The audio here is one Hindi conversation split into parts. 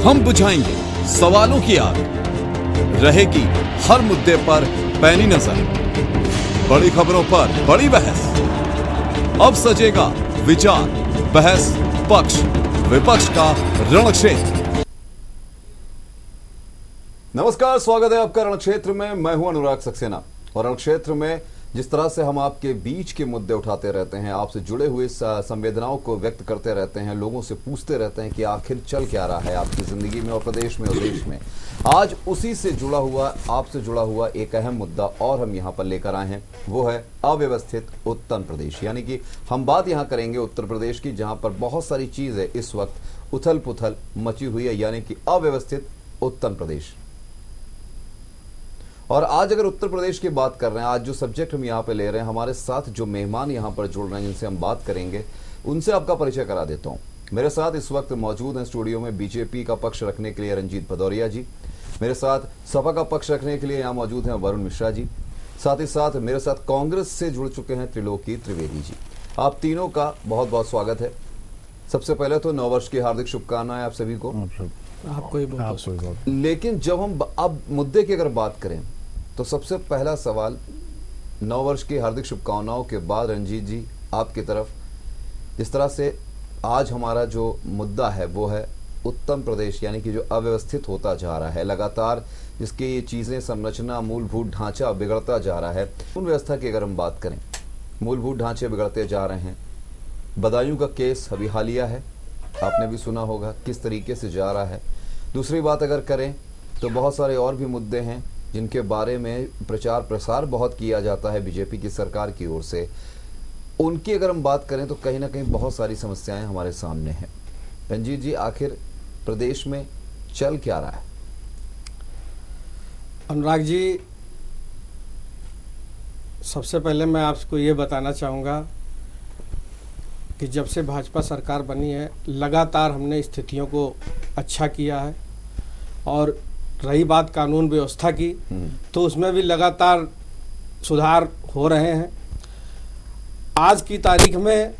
हम बुझाएंगे सवालों की आग, रहेगी हर मुद्दे पर पैनी नजर, बड़ी खबरों पर बड़ी बहस। अब सजेगा विचार, बहस, पक्ष विपक्ष का रणक्षेत्र। नमस्कार, स्वागत है आपका रणक्षेत्र में। मैं हूं अनुराग सक्सेना और रणक्षेत्र में जिस तरह से हम आपके बीच के मुद्दे उठाते रहते हैं, आपसे जुड़े हुए संवेदनाओं को व्यक्त करते रहते हैं, लोगों से पूछते रहते हैं कि आखिर चल क्या रहा है आपकी जिंदगी में और प्रदेश में और देश में। आज उसी से जुड़ा हुआ, आपसे जुड़ा हुआ एक अहम मुद्दा और हम यहाँ पर लेकर आए हैं, वो है अव्यवस्थित उत्तर प्रदेश। यानी कि हम बात यहाँ करेंगे उत्तर प्रदेश की, जहाँ पर बहुत सारी चीजें इस वक्त उथल पुथल मची हुई है, यानी कि अव्यवस्थित उत्तर प्रदेश। और आज अगर उत्तर प्रदेश की बात कर रहे हैं, आज जो सब्जेक्ट हम यहाँ पे ले रहे हैं, हमारे साथ जो मेहमान यहाँ पर जुड़ रहे हैं, जिनसे हम बात करेंगे, उनसे आपका परिचय करा देता हूँ। मेरे साथ इस वक्त मौजूद हैं स्टूडियो में बीजेपी का पक्ष रखने के लिए रंजीत भदौरिया जी, मेरे साथ सपा का पक्ष रखने के लिए यहाँ मौजूद हैं वरुण मिश्रा जी, साथ ही साथ मेरे साथ कांग्रेस से जुड़ चुके हैं त्रिलोकी त्रिवेदी जी। आप तीनों का बहुत बहुत स्वागत है। सबसे पहले तो नववर्ष की हार्दिक शुभकामनाएं आप सभी को। आपको ही बहुत। लेकिन जब हम अब मुद्दे की अगर बात करें तो सबसे पहला सवाल, नववर्ष की हार्दिक शुभकामनाओं के बाद रंजीत जी आपकी तरफ, जिस तरह से आज हमारा जो मुद्दा है वो है उत्तर प्रदेश, यानी कि जो अव्यवस्थित होता जा रहा है लगातार, जिसकी ये चीज़ें, संरचना, मूलभूत ढांचा बिगड़ता जा रहा है। उन व्यवस्था की अगर हम बात करें, मूलभूत ढांचे बिगड़ते जा रहे हैं। बदायूं का केस अभी हालिया है, आपने भी सुना होगा किस तरीके से जा रहा है। दूसरी बात अगर करें तो बहुत सारे और भी मुद्दे हैं जिनके बारे में प्रचार प्रसार बहुत किया जाता है बीजेपी की सरकार की ओर से। उनकी अगर हम बात करें तो कहीं ना कहीं बहुत सारी समस्याएं हमारे सामने हैं। रंजीत जी, आखिर प्रदेश में चल क्या रहा है? अनुराग जी, सबसे पहले मैं आपको ये बताना चाहूँगा कि जब से भाजपा सरकार बनी है, लगातार हमने स्थितियों को अच्छा किया है। और रही बात कानून व्यवस्था की, तो उसमें भी लगातार सुधार हो रहे हैं। आज की तारीख में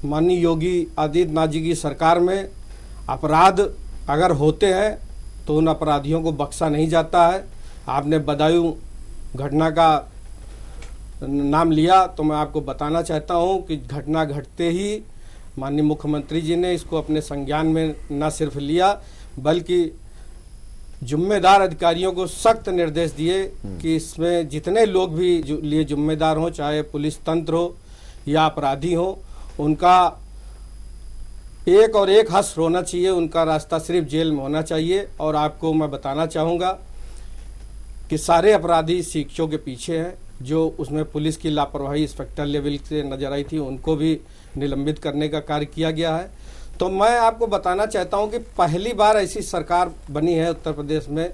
माननीय योगी आदित्यनाथ जी की सरकार में अपराध अगर होते हैं तो उन अपराधियों को बख्शा नहीं जाता है। आपने बदायूं घटना का नाम लिया, तो मैं आपको बताना चाहता हूं कि घटना घटते ही माननीय मुख्यमंत्री जी ने इसको अपने संज्ञान में न सिर्फ लिया, बल्कि जिम्मेदार अधिकारियों को सख्त निर्देश दिए कि इसमें जितने लोग भी लिए जिम्मेदार हों, चाहे पुलिस तंत्र हो या अपराधी हो, उनका एक और एक हस्त होना चाहिए, उनका रास्ता सिर्फ जेल में होना चाहिए। और आपको मैं बताना चाहूँगा कि सारे अपराधी शिक्षकों के पीछे हैं। जो उसमें पुलिस की लापरवाही इंस्पेक्टर लेवल से नजर आई थी, उनको भी निलंबित करने का कार्य किया गया है। तो मैं आपको बताना चाहता हूं कि पहली बार ऐसी सरकार बनी है उत्तर प्रदेश में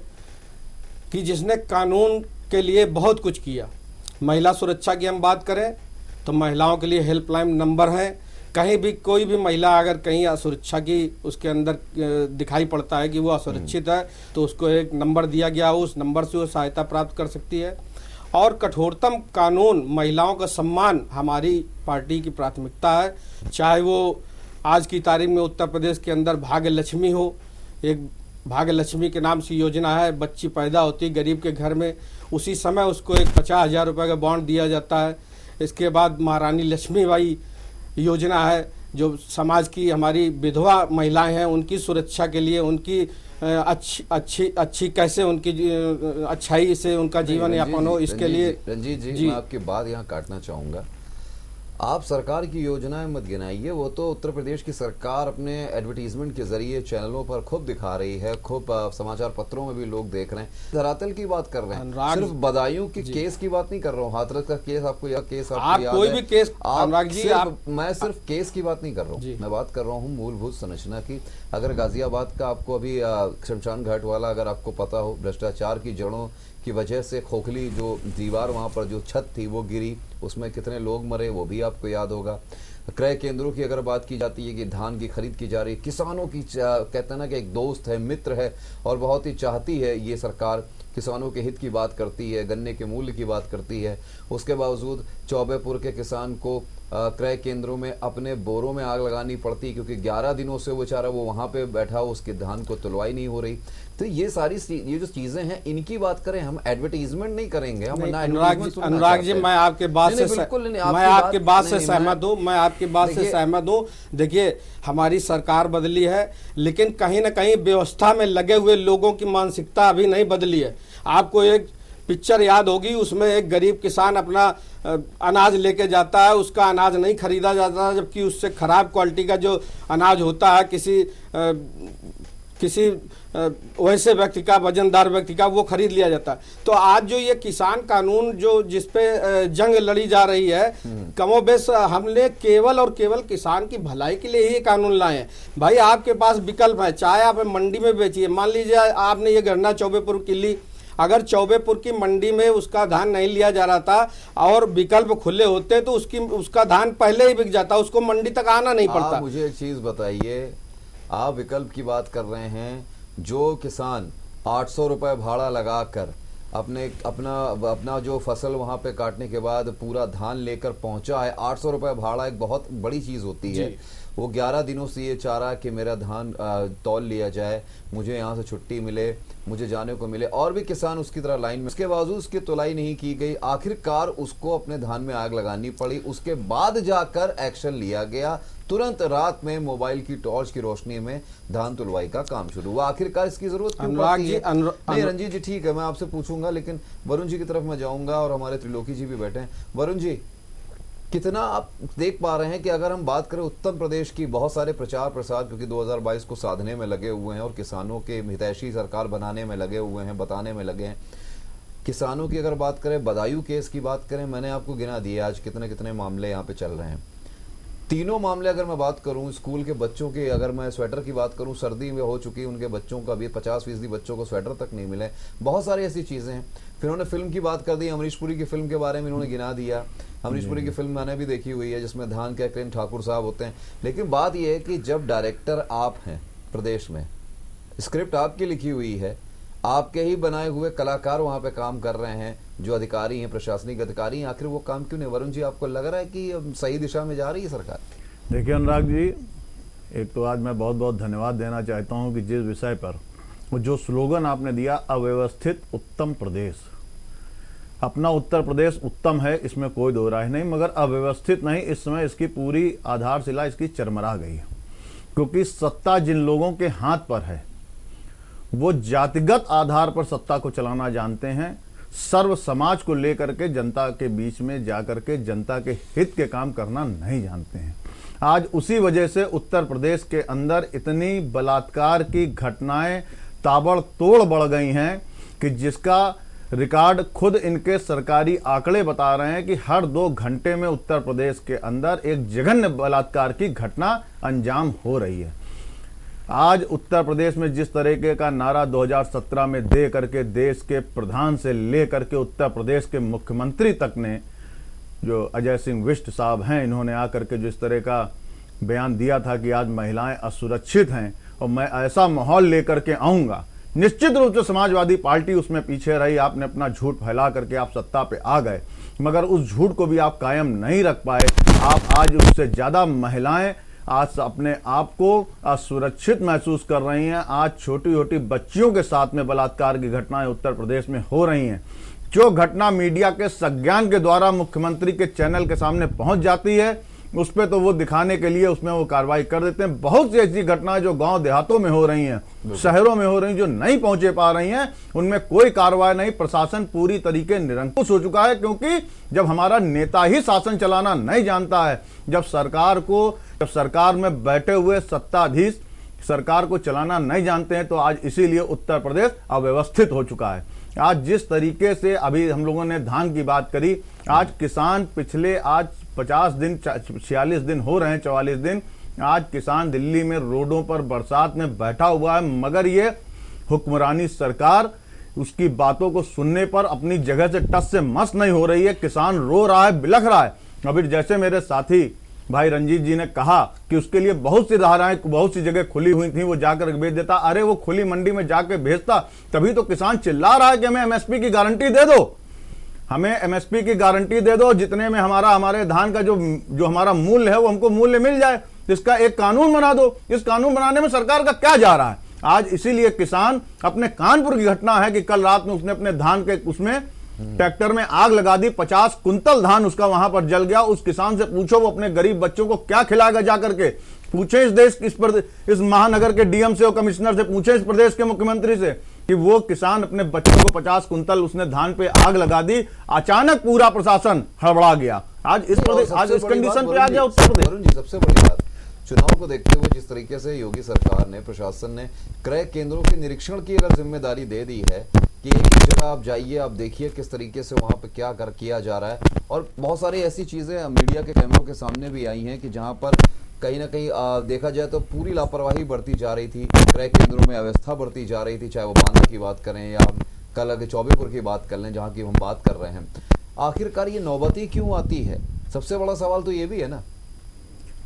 कि जिसने कानून के लिए बहुत कुछ किया। महिला सुरक्षा की हम बात करें तो महिलाओं के लिए हेल्पलाइन नंबर है। कहीं भी कोई भी महिला अगर कहीं असुरक्षा की उसके अंदर दिखाई पड़ता है कि वो असुरक्षित है, तो उसको एक नंबर दिया गया, उस नंबर से वो सहायता प्राप्त कर सकती है। और कठोरतम कानून, महिलाओं का सम्मान हमारी पार्टी की प्राथमिकता है। चाहे वो आज की तारीख में उत्तर प्रदेश के अंदर भाग्य लक्ष्मी हो, एक भाग्य लक्ष्मी के नाम से योजना है। बच्ची पैदा होती है गरीब के घर में, उसी समय उसको एक 50,000 रुपये का बॉन्ड दिया जाता है। इसके बाद महारानी लक्ष्मीबाई योजना है, जो समाज की हमारी विधवा महिलाएं हैं उनकी सुरक्षा के लिए, उनकी अच्छी कैसे उनकी अच्छाई से उनका जीवन यापन हो, इसके लिए। रंजीत जी, मैं आपकी बात यहाँ काटना चाहूँगा। आप सरकार की योजनाएं मत गिनाइए, वो तो उत्तर प्रदेश की सरकार अपने एडवर्टीजमेंट के जरिए चैनलों पर खूब दिखा रही है, खूब समाचार पत्रों में भी लोग देख रहे हैं। धरातल की बात कर रहे हैं, सिर्फ बदायूं की केस की बात नहीं कर रहा हूँ। हाथरस का केस आपको याद, केस आपको याद कोई भी केस, मैं सिर्फ केस की बात नहीं कर रहा हूँ, मैं बात कर रहा हूँ मूलभूत संरचना की। अगर गाजियाबाद का आपको अभी शमशान घाट वाला अगर आपको पता हो, भ्रष्टाचार की जड़ों की वजह से खोखली जो दीवार, वहां पर जो छत थी वो गिरी, उसमें कितने लोग मरे वो भी आपको याद होगा। क्रय केंद्रों की अगर बात की जाती है कि धान की खरीद की जा रही है, किसानों की कहते हैं ना कि एक दोस्त है, मित्र है और बहुत ही चाहती है ये सरकार, किसानों के हित की बात करती है, गन्ने के मूल्य की बात करती है। उसके बावजूद चौबेपुर के किसान को क्रय केंद्रों में अपने बोरों में आग लगानी पड़ती, क्योंकि 11 दिनों से वो बेचारा वो वहां पे बैठा हो, उसके धान को तुलवाई नहीं हो रही। तो ये जो चीजें हैं इनकी बात करें, हम एडवर्टीजमेंट नहीं करेंगे, हम ना अनुराग जी, मैं आपके बात से सहमत हूँ, मैं आपकी बात से सहमत हूँ। देखिए, हमारी सरकार बदली है, लेकिन कहीं ना कहीं व्यवस्था में लगे हुए लोगों की मानसिकता अभी नहीं बदली है। आपको एक पिक्चर याद होगी, उसमें एक गरीब किसान अपना अनाज लेके जाता है, उसका अनाज नहीं खरीदा जाता, जबकि उससे खराब क्वालिटी का जो अनाज होता है किसी वैसे व्यक्ति का, वजनदार व्यक्ति का, वो खरीद लिया जाता है। तो आज जो ये किसान कानून जो जिसपे जंग लड़ी जा रही है, कमोबेश हमने केवल और केवल किसान की भलाई के लिए ही कानून लाए हैं। भाई, आपके पास विकल्प है, चाहे आप मंडी में बेचिए। मान लीजिए आपने ये गणना चौबेपुर की ली, अगर चौबेपुर की मंडी में उसका धान नहीं लिया जा रहा था और विकल्प खुले होते तो उसका धान पहले ही बिक जाता, उसको मंडी तक आना नहीं पड़ता। मुझे एक चीज बताइए, आप विकल्प की बात कर रहे हैं, जो किसान 800 रुपए भाड़ा लगाकर अपना जो फसल वहां पे काटने के बाद पूरा धान लेकर पहुंचा है, 800 रुपए भाड़ा एक बहुत बड़ी चीज होती है। वो 11 दिनों से ये चाह रहा कि मेरा धान तौल लिया जाए, मुझे यहाँ से छुट्टी मिले, मुझे जाने को मिले, और भी किसान उसकी तरह लाइन में, उसके बावजूद उसकी तुलाई नहीं की गई। आखिरकार उसको अपने धान में आग लगानी पड़ी, उसके बाद जाकर एक्शन लिया गया। तुरंत रात में मोबाइल की टॉर्च की रोशनी में धान तुलवाई का काम शुरू हुआ। आखिरकार इसकी जरूरत क्यों पड़ती है? नहीं रंजीत जी, ठीक है, मैं आपसे पूछूंगा, लेकिन वरुण जी की तरफ मैं जाऊंगा और हमारे त्रिलोकी जी भी बैठे हैं। वरुण जी, कितना आप देख पा रहे हैं कि अगर हम बात करें उत्तर प्रदेश की, बहुत सारे प्रचार प्रसार क्योंकि 2022 को साधने में लगे हुए हैं और किसानों के हितैषी सरकार बनाने में लगे हुए हैं, बताने में लगे हैं। किसानों की अगर बात करें, बदायूं केस की बात करें, मैंने आपको गिना दिया आज कितने कितने मामले यहाँ पे चल रहे हैं। तीनों मामले अगर मैं बात करूं, स्कूल के बच्चों के, अगर मैं स्वेटर की बात करूं, सर्दी में हो चुकी उनके बच्चों का भी 50% बच्चों को स्वेटर तक नहीं मिले। बहुत सारी ऐसी चीजें हैं। फिर उन्होंने फिल्म की बात कर दी, अमरीश पुरी की फिल्म के बारे में इन्होंने गिना दिया। अमरीश पुरी की फिल्म मैंने भी देखी हुई है, जिसमें धान के करीन ठाकुर साहब होते हैं। लेकिन बात यह है कि जब डायरेक्टर आप हैं प्रदेश में, स्क्रिप्ट आपकी लिखी हुई है, आपके ही बनाए हुए कलाकार वहां पे काम कर रहे हैं, जो अधिकारी हैं, प्रशासनिक अधिकारी हैं, आखिर वो काम क्यों नहीं? वरुण जी, आपको लग रहा है कि सही दिशा में जा रही है सरकार? देखिए अनुराग जी, एक तो आज मैं बहुत बहुत धन्यवाद देना चाहता हूं कि जिस विषय पर जो स्लोगन आपने दिया, अव्यवस्थित उत्तम प्रदेश, अपना उत्तर प्रदेश उत्तम है, इसमें कोई दो राय नहीं, मगर अव्यवस्थित नहीं। इस समय इसकी पूरी आधारशिला इसकी चरमरा गई है, क्योंकि सत्ता जिन लोगों के हाथ पर है वो जातिगत आधार पर सत्ता को चलाना जानते हैं, सर्व समाज को लेकर के जनता के बीच में जाकर के जनता के हित के काम करना नहीं जानते हैं। आज उसी वजह से उत्तर प्रदेश के अंदर इतनी बलात्कार की घटनाएं ताबड़तोड़ बढ़ गई हैं कि जिसका रिकॉर्ड खुद इनके सरकारी आंकड़े बता रहे हैं कि हर 2 घंटे में उत्तर प्रदेश के अंदर एक जघन्य बलात्कार की घटना अंजाम हो रही है। आज उत्तर प्रदेश में जिस तरीके का नारा 2017 में दे करके देश के प्रधान से ले करके उत्तर प्रदेश के मुख्यमंत्री तक ने, जो अजय सिंह विष्ट साहब हैं, इन्होंने आकर के जो इस तरह का बयान दिया था कि आज महिलाएं असुरक्षित हैं और मैं ऐसा माहौल लेकर के आऊंगा, निश्चित रूप से समाजवादी पार्टी उसमें पीछे रही। आपने अपना झूठ फैला करके आप सत्ता पे आ गए, मगर उस झूठ को भी आप कायम नहीं रख पाए। आप आज उससे ज्यादा महिलाएं आज अपने आप को असुरक्षित महसूस कर रही हैं। आज छोटी छोटी बच्चियों के साथ में बलात्कार की घटनाएं उत्तर प्रदेश में हो रही हैं। जो घटना मीडिया के संज्ञान के द्वारा मुख्यमंत्री के चैनल के सामने पहुंच जाती है, उस पर तो वो दिखाने के लिए उसमें वो कार्रवाई कर देते हैं। बहुत सी ऐसी घटनाएं जो गांव देहातों में हो रही हैं, शहरों में हो रही हैं, जो नहीं पहुंचे पा रही हैं, उनमें कोई कार्रवाई नहीं। प्रशासन पूरी तरीके निरंकुश हो चुका है, क्योंकि जब हमारा नेता ही शासन चलाना नहीं जानता है, जब सरकार में बैठे हुए सत्ताधीश सरकार को चलाना नहीं जानते हैं, तो आज इसीलिए उत्तर प्रदेश अव्यवस्थित हो चुका है। आज जिस तरीके से अभी हम लोगों ने धान की बात करी, आज किसान पिछले आज 50 दिन 46 दिन हो रहे हैं, 44 दिन, आज किसान दिल्ली में रोडों पर बरसात में बैठा हुआ है, मगर ये हुक्मरानी सरकार उसकी बातों को सुनने पर अपनी जगह से टस से मस नहीं हो रही है। किसान रो रहा है, बिलख रहा है। अभी जैसे मेरे साथी भाई रंजीत जी ने कहा कि उसके लिए बहुत सी धाराएं, बहुत सी जगह खुली हुई थी, वो जाकर भेज देता। अरे वो खुली मंडी में जाकर भेजता, तभी तो किसान चिल्ला रहा है कि हमें एमएसपी की गारंटी दे दो। हमें एमएसपी की गारंटी दे दो, जितने में हमारे धान का जो हमारा मूल्य है वो हमको मूल्य मिल जाए। इसका एक कानून बना दो। इस कानून बनाने में सरकार का क्या जा रहा है? आज इसीलिए किसान, अपने कानपुर की घटना है कि कल रात में उसने अपने धान के उसमें ट्रैक्टर में आग लगा दी, 50 कुंतल धान उसका वहां पर जल गया। उस किसान से पूछो वो अपने गरीब बच्चों को क्या खिलाएगा जाकर के। पूछे इस देश इस महानगर के डीएम से और कमिश्नर से, पूछे इस प्रदेश के मुख्यमंत्री से कि वो किसान अपने बच्चों को 50 कुंतल उसने धान पे आग लगा दी। अचानक पूरा प्रशासन हड़बड़ा गया। आज इस कंडीशन पे आ गया उत्तर प्रदेश। वरुण जी, सबसे बड़ी बात, चुनाव को देखते हुए जिस तरीके से योगी सरकार ने, प्रशासन ने क्रय केंद्रों के निरीक्षण की अगर जिम्मेदारी दे दी है कि एक जगह आप जाइए, आप देखिए किस तरीके से वहां पे क्या किया जा रहा है, और बहुत सारी ऐसी चीजें मीडिया के कैमरों के सामने भी आई हैं कि जहां पर कहीं ना कहीं देखा जाए तो पूरी लापरवाही बढ़ती जा रही थी, क्रय केंद्रों में अव्यवस्था बढ़ती जा रही थी, चाहे वो बांदा की बात करें या कल अगर चौबेपुर की बात कर लें जहाँ की हम बात कर रहे हैं। आखिरकार ये नौबती क्यों आती है? सबसे बड़ा सवाल तो ये भी है ना।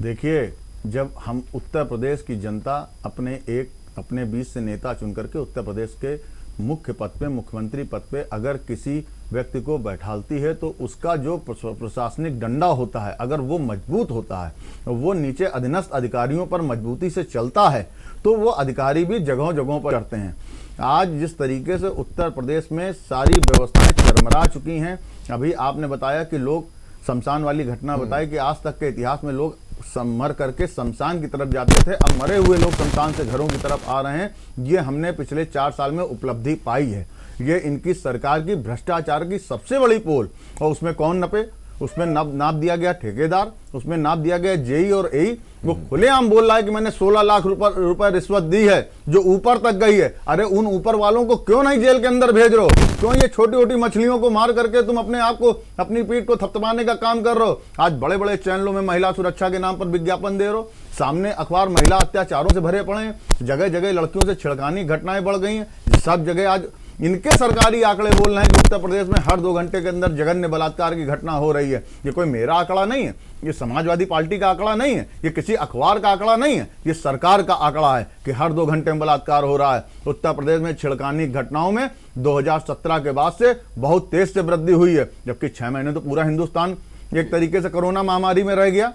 देखिए, जब हम उत्तर प्रदेश की जनता अपने बीच से नेता चुन करके उत्तर प्रदेश के मुख्य पद पे, मुख्यमंत्री पद पे अगर किसी व्यक्ति को बैठालती है तो उसका जो प्रशासनिक डंडा होता है, अगर वो मजबूत होता है, वो नीचे अधीनस्थ अधिकारियों पर मजबूती से चलता है, तो वो अधिकारी भी जगहों जगहों पर करते हैं। आज जिस तरीके से उत्तर प्रदेश में सारी व्यवस्थाएं चरमरा चुकी हैं, अभी आपने बताया कि लोग शमशान वाली घटना बताई कि आज तक के इतिहास में लोग मर करके शमशान की तरफ जाते थे, अब मरे हुए लोग शमशान से घरों की तरफ आ रहे हैं। ये हमने पिछले 4 साल में उपलब्धि पाई है। ये इनकी सरकार की भ्रष्टाचार की सबसे बड़ी पोल। और उसमें कौन नपे? उसमें नाप दिया गया ठेकेदार, उसमें नाप दिया गया जेई और एई। वो खुलेआम बोल रहा है कि मैंने 16 लाख रुपए रिश्वत दी है, जो ऊपर तक गई है। अरे उन ऊपर वालों को क्यों नहीं जेल के अंदर भेज रहे हो? क्यों ये छोटी छोटी मछलियों को मार करके तुम अपने आप को, अपनी पीठ को थपथपाने का काम कर रहे हो? आज बड़े बड़े चैनलों में महिला सुरक्षा के नाम पर विज्ञापन दे रहे हो, सामने अखबार महिला अत्याचारों से भरे पड़े हैं, जगह जगह लड़कियों से छिड़कानी घटनाएं बढ़ गई हैं। सब जगह आज इनके सरकारी आंकड़े बोल रहे हैं कि उत्तर प्रदेश में हर 2 घंटे के अंदर जघन्य बलात्कार की घटना हो रही है। ये कोई मेरा आंकड़ा नहीं है, ये समाजवादी पार्टी का आंकड़ा नहीं है, ये किसी अखबार का आंकड़ा नहीं है, ये सरकार का आंकड़ा है कि हर 2 घंटे में बलात्कार हो रहा है। उत्तर प्रदेश में छिड़कानी घटनाओं में 2017 के बाद से बहुत तेज से वृद्धि हुई है, जबकि 6 महीने तो पूरा हिंदुस्तान एक तरीके से कोरोना महामारी में रह गया।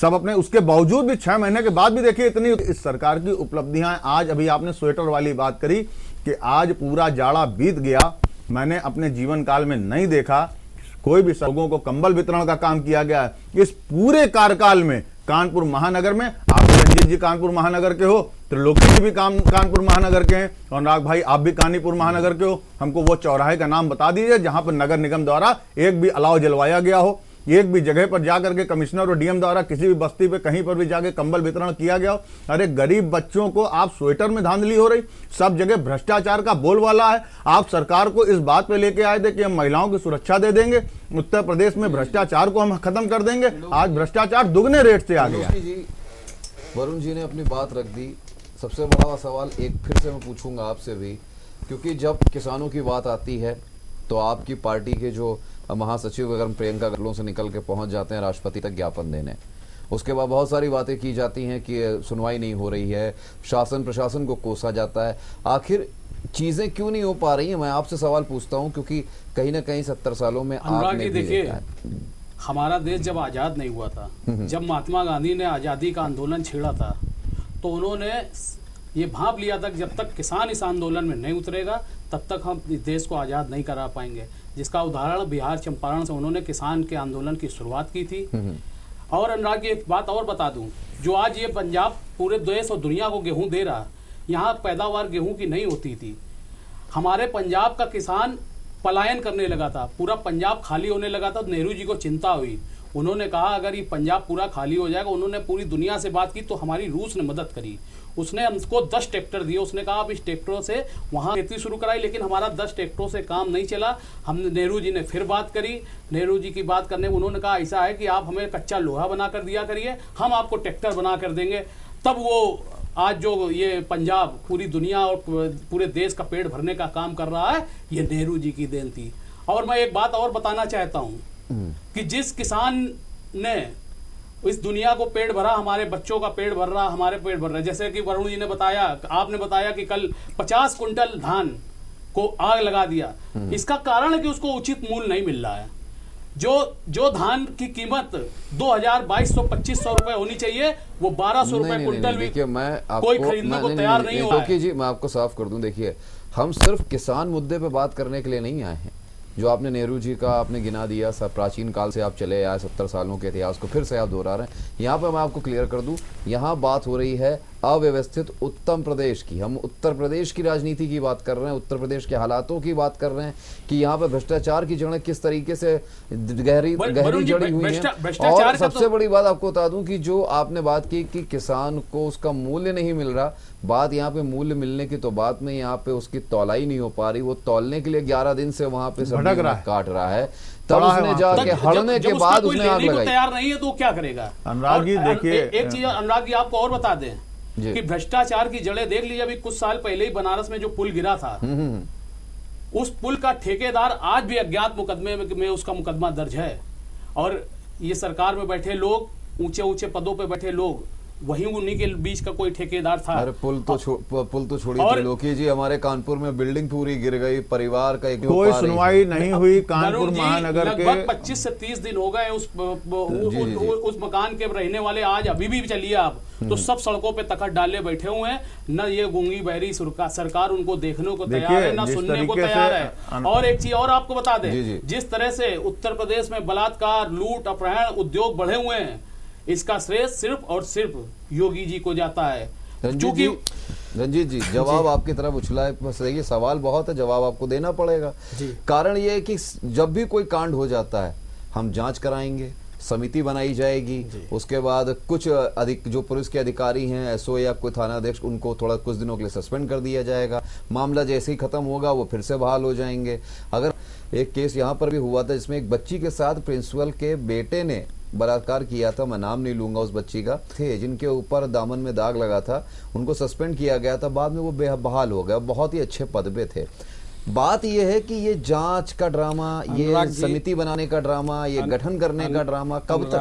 सब अपने, उसके बावजूद भी 6 महीने के बाद भी देखिए इतनी इस सरकार की उपलब्धियां। आज अभी आपने स्वेटर वाली बात करी कि आज पूरा जाड़ा बीत गया, मैंने अपने जीवन काल में नहीं देखा कोई भी लोगों को कंबल वितरण का काम किया गया है इस पूरे कार्यकाल में। कानपुर महानगर में, आप रंजीत जी कानपुर महानगर के हो, त्रिलोकी जी भी कानपुर महानगर के हैं, और नाग भाई आप भी कानीपुर महानगर के हो। हमको वो चौराहे का नाम बता दीजिए जहां पर नगर निगम द्वारा एक भी अलाव जलवाया गया हो, एक भी जगह पर जाकर के कमिश्नर और डीएम द्वारा किसी भी बस्ती पे कहीं पर भी जाके कंबल वितरण किया गया हो। अरे गरीब बच्चों को आप स्वेटर में धांधली हो रही, सब जगह भ्रष्टाचार का बोलबाला है। आप सरकार को इस बात पे लेके आए थे कि हम महिलाओं की सुरक्षा दे देंगे, उत्तर प्रदेश में भ्रष्टाचार को हम खत्म कर देंगे। आज भ्रष्टाचार दुगने रेट से आ गया। वरुण जी ने अपनी बात रख दी। सबसे बड़ा सवाल एक फिर से मैं पूछूंगा आपसे भी, क्योंकि जब किसानों की बात आती है तो आपकी पार्टी के जो महासचिव अगर प्रियंका गांधी से निकल के पहुंच जाते हैं राष्ट्रपति तक ज्ञापन देने, उसके बाद बहुत सारी बातें की जाती हैं कि सुनवाई नहीं हो रही है, शासन प्रशासन को कोसा जाता है। आखिर चीजें क्यों नहीं हो पा रही हैं? मैं आपसे सवाल पूछता हूं, क्योंकि कहीं ना कहीं 70 सालों में आपने भी देखा है। हमारा देश जब आजाद नहीं हुआ था, जब महात्मा गांधी ने आजादी का आंदोलन छेड़ा था, तो उन्होंने ये भांप लिया था कि जब तक किसान इस आंदोलन में नहीं उतरेगा तब तक हम इस देश को आज़ाद नहीं करा पाएंगे। जिसका उदाहरण बिहार चंपारण से उन्होंने किसान के आंदोलन की शुरुआत की थी। और अनुराग, एक बात और बता दूं, जो आज ये पंजाब पूरे देश और दुनिया को गेहूं दे रहा, यहाँ पैदावार गेहूं की नहीं होती थी। हमारे पंजाब का किसान पलायन करने लगा था, पूरा पंजाब खाली होने लगा था। नेहरू जी को चिंता हुई, उन्होंने कहा अगर ये पंजाब पूरा खाली हो जाएगा। उन्होंने पूरी दुनिया से बात की, तो हमारी रूस ने मदद करी, उसने हमको 10 ट्रैक्टर दिए। उसने कहा आप इस ट्रैक्टरों से वहाँ खेती शुरू कराई, लेकिन हमारा 10 ट्रैक्टरों से काम नहीं चला। हमने नेहरू जी ने फिर बात करी, नेहरू जी की बात करने में उन्होंने कहा ऐसा है कि आप हमें कच्चा लोहा बना कर दिया करिए, हम आपको ट्रैक्टर बना कर देंगे। तब वो आज जो ये पंजाब पूरी दुनिया और पूरे देश का पेट भरने का काम कर रहा है, ये नेहरू जी की देन थी। और मैं एक बात और बताना चाहता हूँ कि जिस किसान ने इस दुनिया को पेट भरा, हमारे बच्चों का पेट भर रहा, हमारे पेट भर रहा है। जैसे कि वरुण जी ने बताया, आपने बताया कि कल 50 कुंटल धान को आग लगा दिया। इसका कारण है कि उसको उचित मूल्य नहीं मिल रहा है। जो धान की कीमत 2200-2500 रुपए होनी चाहिए, वो 1200 रुपए कुंटल भी देखिए, मैं आपको कोई खरीदने को तैयार नहीं हुआ है। जी मैं आपको साफ कर दूं, देखिए हम सिर्फ किसान मुद्दे पे बात करने के लिए नहीं आए हैं। जो आपने नेहरू जी का आपने गिना दिया, सब प्राचीन काल से आप चले आए, 70 सालों के इतिहास को फिर से आप दोहरा रहे हैं। यहाँ पे मैं आपको क्लियर कर दूं, यहाँ बात हो रही है अव्यवस्थित उत्तम प्रदेश की। हम उत्तर प्रदेश की राजनीति की बात कर रहे हैं, उत्तर प्रदेश के हालातों की बात कर रहे हैं कि यहाँ पे भ्रष्टाचार की जड़ें किस तरीके से गहरी जड़ी हुई हैं। और सबसे बड़ी बात आपको बता दूं कि जो आपने बात की कि किसान को उसका मूल्य नहीं मिल रहा, बात यहाँ पे मूल्य मिलने की तो बात में, यहाँ पे उसकी तौलाई नहीं हो पा रही। वो तौलने के लिए 11 दिन से वहां पे काट रहा है, तब उसने जाके हड़ने के बाद उसने आग लगाई। तैयार नहीं है तो क्या करेगा? अनुराग जी देखिए, एक चीज अनुराग जी आपको और बता दें कि भ्रष्टाचार की जड़ें देख लीजिए। अभी कुछ साल पहले ही बनारस में जो पुल गिरा था, उस पुल का ठेकेदार आज भी अज्ञात मुकदमे में उसका मुकदमा दर्ज है। और ये सरकार में बैठे लोग, ऊंचे ऊंचे पदों पे बैठे लोग, वही उन्हीं के बीच का कोई ठेकेदार था। अरे पुल तो छोड़िए लोकी जी, हमारे कानपुर में बिल्डिंग पूरी गिर गई, परिवार का एक कोई सुनवाई नहीं हुई। कानपुर महानगर के लगभग 25 से 30 दिन हो गए उस मकान के रहने वाले। आज अभी भी चलिए आप तो सब सड़कों पे तखत डाले बैठे हुए हैं। न ये गूंगी बहरी सरकार उनको देखने को तैयार है, न सुनने को तैयार है। और एक चीज और आपको बता दें, जिस तरह से उत्तर प्रदेश में बलात्कार, लूट, अपहरण उद्योग बढ़े हुए हैं, इसका श्रेय सिर्फ और सिर्फ योगी जी को जाता है। रंजीत जी जवाब आपकी तरफ उछला है, बस ये सवाल बहुत है, जवाब आपको देना पड़ेगा। कारण ये है कि जब भी कोई कांड हो जाता है, हम जांच कराएंगे, समिति बनाई जाएगी, उसके बाद कुछ जो पुलिस के अधिकारी हैं, एसओ या कोई थाना अध्यक्ष, उनको थोड़ा कुछ दिनों के लिए सस्पेंड कर दिया जाएगा। मामला जैसे ही खत्म होगा वो फिर से बहाल हो जाएंगे। अगर एक केस यहाँ पर भी हुआ था जिसमें एक बच्ची के साथ प्रिंसिपल के बेटे ने बलात्कार किया था, मैं नाम नहीं लूंगा उस बच्ची का, थे जिनके ऊपर दामन में दाग लगा था, उनको सस्पेंड किया गया था, बाद में वो बहाल हो गया, बहुत ही अच्छे पद पे थे। बात यह है कि ये जांच का ड्रामा, ये समिति बनाने का ड्रामा, ये गठन करने का ड्रामा कब तक?